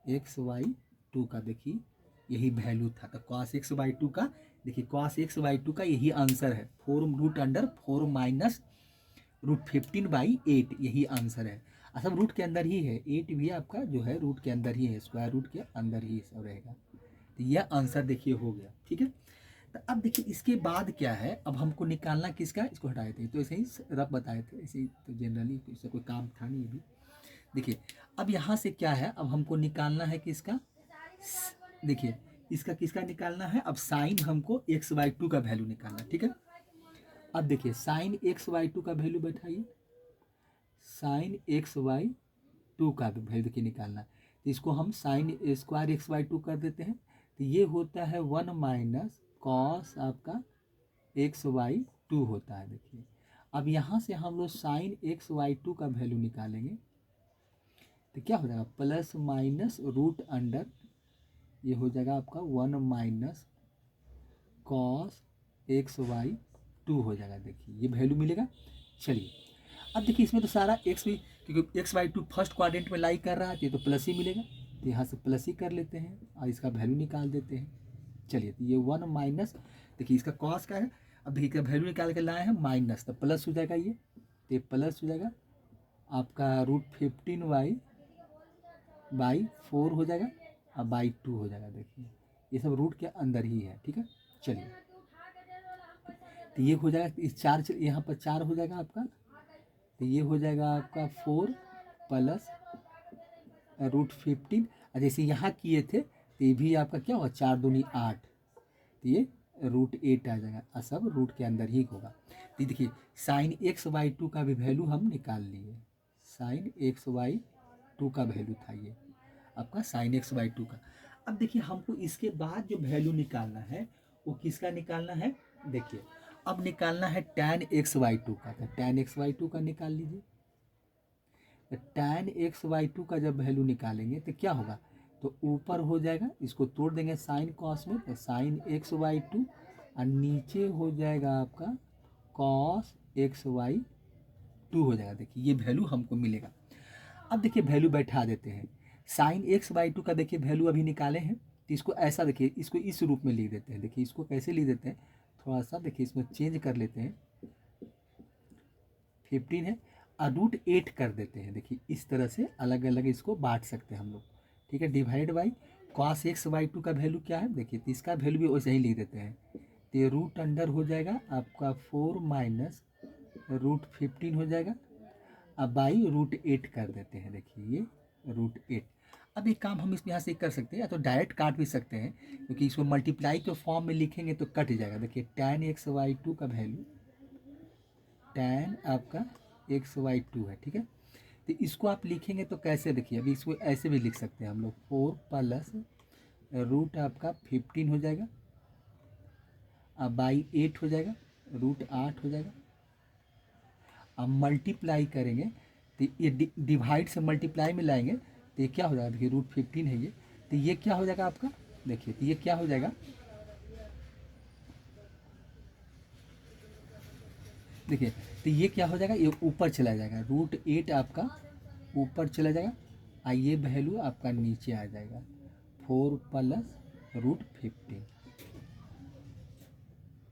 एक्स वाई टू का, देखिए यही वैल्यू था, तो कॉस एक्स बाई टू का, देखिए कॉस एक्स बाई टू का यही आंसर है, 4 रूट अंडर 4 माइनस रूट 15/8 यही आंसर है। सब रूट के अंदर ही है, 8 भी आपका जो है रूट के अंदर ही है, स्क्वायर रूट के अंदर ही सब रहेगा, तो यह आंसर देखिए हो गया, ठीक है। तो अब देखिए इसके बाद क्या है, अब हमको निकालना किसका, इसको हटाए थे तो ऐसे ही रफ बताए थे, ऐसे ही तो जनरली इससे कोई काम था नहीं अभी। देखिए अब यहाँ से क्या है, अब हमको निकालना है किसका, देखिए इसका किसका निकालना है, अब साइन हमको एक्स बाई टू का वैल्यू निकालना है, ठीक है। अब देखिए साइन एक्स बाई टू का वैल्यू बैठाइए, साइन एक्स बाई टू का वैल्यू देखिए निकालना है, तो इसको हम sine square x by two कर देते हैं, तो ये होता है 1 माइनस कॉस आपका एक्स बाई टू होता है। देखिए अब यहाँ से हम लोग साइन एक्स बाई टू का वैल्यू निकालेंगे, तो क्या हो जाएगा प्लस माइनस रूट अंडर, ये हो जाएगा आपका 1 minus cos x by two हो जाएगा, देखिए ये वैल्यू मिलेगा। चलिए अब देखिए इसमें तो सारा एक्स भी, क्योंकि x by to first quadrant में लाई कर रहा है, तो प्लस ही मिलेगा, तो यहाँ से प्लस ही कर लेते हैं और इसका वैल्यू निकाल देते हैं। चलिए तो ये 1 माइनस, देखिए इसका कॉस का है, अब देखिए इसका वैल्यू निकाल के लाए हैं माइनस, तो प्लस हो जाएगा, ये प्लस हो जाएगा आपका रूट 15/4 हो जाएगा और बाई 2 हो जाएगा, देखिए ये सब रूट के अंदर ही है, ठीक है। चलिए तो ये हो जाएगा, इस 4 यहाँ पर 4 हो जाएगा आपका, तो ये हो जाएगा आपका 4 प्लस रूट 15, और जैसे यहाँ किए थे तो ये भी आपका क्या होगा 4 दूनी 8, तो ये रूट 8 आ जाएगा, और सब रूट के अंदर ही होगा। तो देखिए साइन एक्स बाई टू का भी वैल्यू हम निकाल लिए, साइन एक्स बाई टू का वैल्यू था ये आपका साइन एक्स बाई टू का। अब देखिए हमको इसके बाद जो वैल्यू निकालना है वो किसका निकालना है, देखिए अब निकालना है tan xy2 का। तो tan xy2 का निकाल लीजिए। तो tan xy2 का जब वैल्यू निकालेंगे तो क्या होगा, तो ऊपर हो जाएगा, इसको तोड़ देंगे साइन कॉस में, तो साइन xy2 और नीचे हो जाएगा आपका कॉस xy2 हो जाएगा। देखिए ये वैल्यू हमको मिलेगा। अब देखिए वैल्यू बैठा देते हैं। साइन xy2 का देखिए वैल्यू अभी निकाले हैं, तो इसको ऐसा देखिए, इसको इस रूप में लिख देते हैं। देखिए इसको कैसे लिख देते हैं, थोड़ा सा देखिए इसमें चेंज कर लेते हैं। 15 है और √8 कर देते हैं। देखिए इस तरह से अलग अलग इसको बांट सकते हैं हम लोग, ठीक है। डिवाइड बाई कॉस xy2 का वैल्यू क्या है, देखिए तो इसका वैल्यू भी वैसे ही लिख देते हैं। तो ये रूट अंडर हो जाएगा आपका 4 माइनस √15 हो जाएगा, अब बाई √8 कर देते हैं। देखिए ये √8। अब एक काम हम इसमें यहाँ से कर सकते हैं, या तो डायरेक्ट काट भी सकते हैं, क्योंकि इसको मल्टीप्लाई के फॉर्म में लिखेंगे तो कट जाएगा। देखिए tan xy2 का वैल्यू, tan आपका xy2 है, ठीक है। तो इसको आप लिखेंगे तो कैसे, देखिए अभी इसको ऐसे भी लिख सकते हैं हम लोग, 4 प्लस रूट आपका 15 हो जाएगा, अब बाई 8 हो जाएगा, √8 हो जाएगा। अब मल्टीप्लाई करेंगे तो ये डिवाइड से मल्टीप्लाई में लाएंगे तो ये क्या हो जाएगा, देखिए √15 है ये, तो ये क्या हो जाएगा आपका, देखिए तो ये क्या हो जाएगा, देखिए तो ये क्या हो जाएगा, ये ऊपर चला जाएगा, √8 आपका ऊपर चला जाएगा और ये वैल्यू आपका नीचे आ जाएगा, 4 प्लस √15,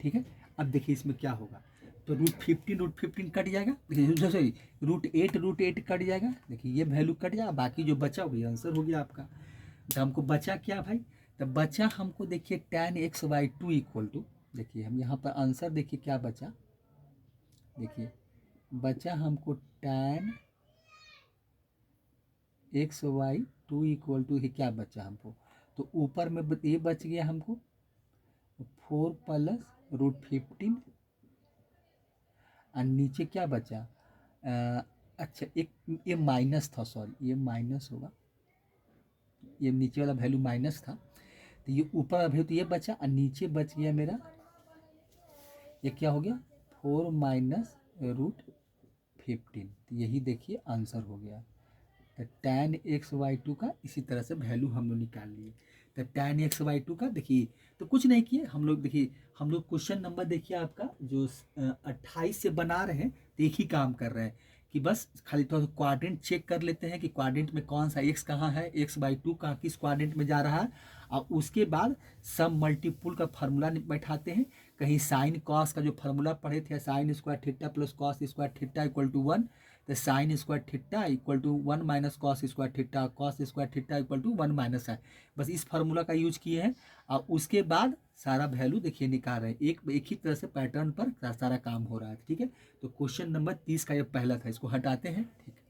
ठीक है। अब देखिए इसमें क्या होगा, तो √15 कट जाएगा, देखिए सॉरी √8 कट जाएगा, देखिए ये वैल्यू कट जाएगा, बाकी जो बचा वही आंसर हो गया आपका। तो हमको बचा क्या भाई, तो बचा हमको देखिए tan xy2 इक्वल टू, देखिए हम यहाँ पर आंसर देखिए क्या बचा, देखिए बचा हमको tan xy2 इक्वल टू क्या बचा हमको, तो ऊपर में ये बच गया हमको 4 प्लस √15 और नीचे क्या बचा, अच्छा एक ये माइनस था, सॉरी ये माइनस होगा, ये नीचे वाला वैल्यू माइनस था, तो ये ऊपर वैल्यू तो ये बचा और नीचे बच गया मेरा, ये क्या हो गया 4 माइनस √15, तो यही देखिए आंसर हो गया। तो tan xy2 का इसी तरह से वैल्यू हम लोग निकाल लिए। तो tan xy2 का देखिए, तो कुछ नहीं किए हम लोग, देखिए हम लोग क्वेश्चन नंबर देखिए आपका जो 28 से बना रहे हैं, तो एक ही काम कर रहे हैं कि बस खाली थोड़ा सा क्वाड्रेंट चेक कर लेते हैं कि क्वाड्रेंट में कौन सा x कहाँ है, x/2 का किस क्वाड्रेंट में जा रहा है, और उसके बाद सम मल्टीपुल का फार्मूला बैठाते हैं। कहीं साइन कॉस का जो फार्मूला पढ़े थे, sine square theta plus cos square theta equal to 1, तो sine square theta equal to 1 minus cos square theta, cos square theta equal to 1 minus है। बस इस फार्मूला का यूज किए हैं और उसके बाद सारा वैल्यू देखिए निकाल रहे हैं, एक ही तरह से पैटर्न पर सारा काम हो रहा है, ठीक है। तो क्वेश्चन नंबर 30 का ये पहला था, इसको हटाते हैं, ठीक है।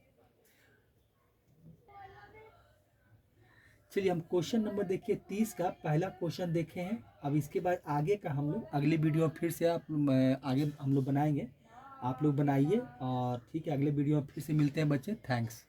चलिए हम क्वेश्चन नंबर देखिए 30 का पहला क्वेश्चन देखे हैं। अब इसके बाद आगे का हम लोग अगले वीडियो में फिर से आगे हम लोग बनाएंगे, आप लोग बनाइए, और ठीक है अगले वीडियो में फिर से मिलते हैं बच्चे, थैंक्स।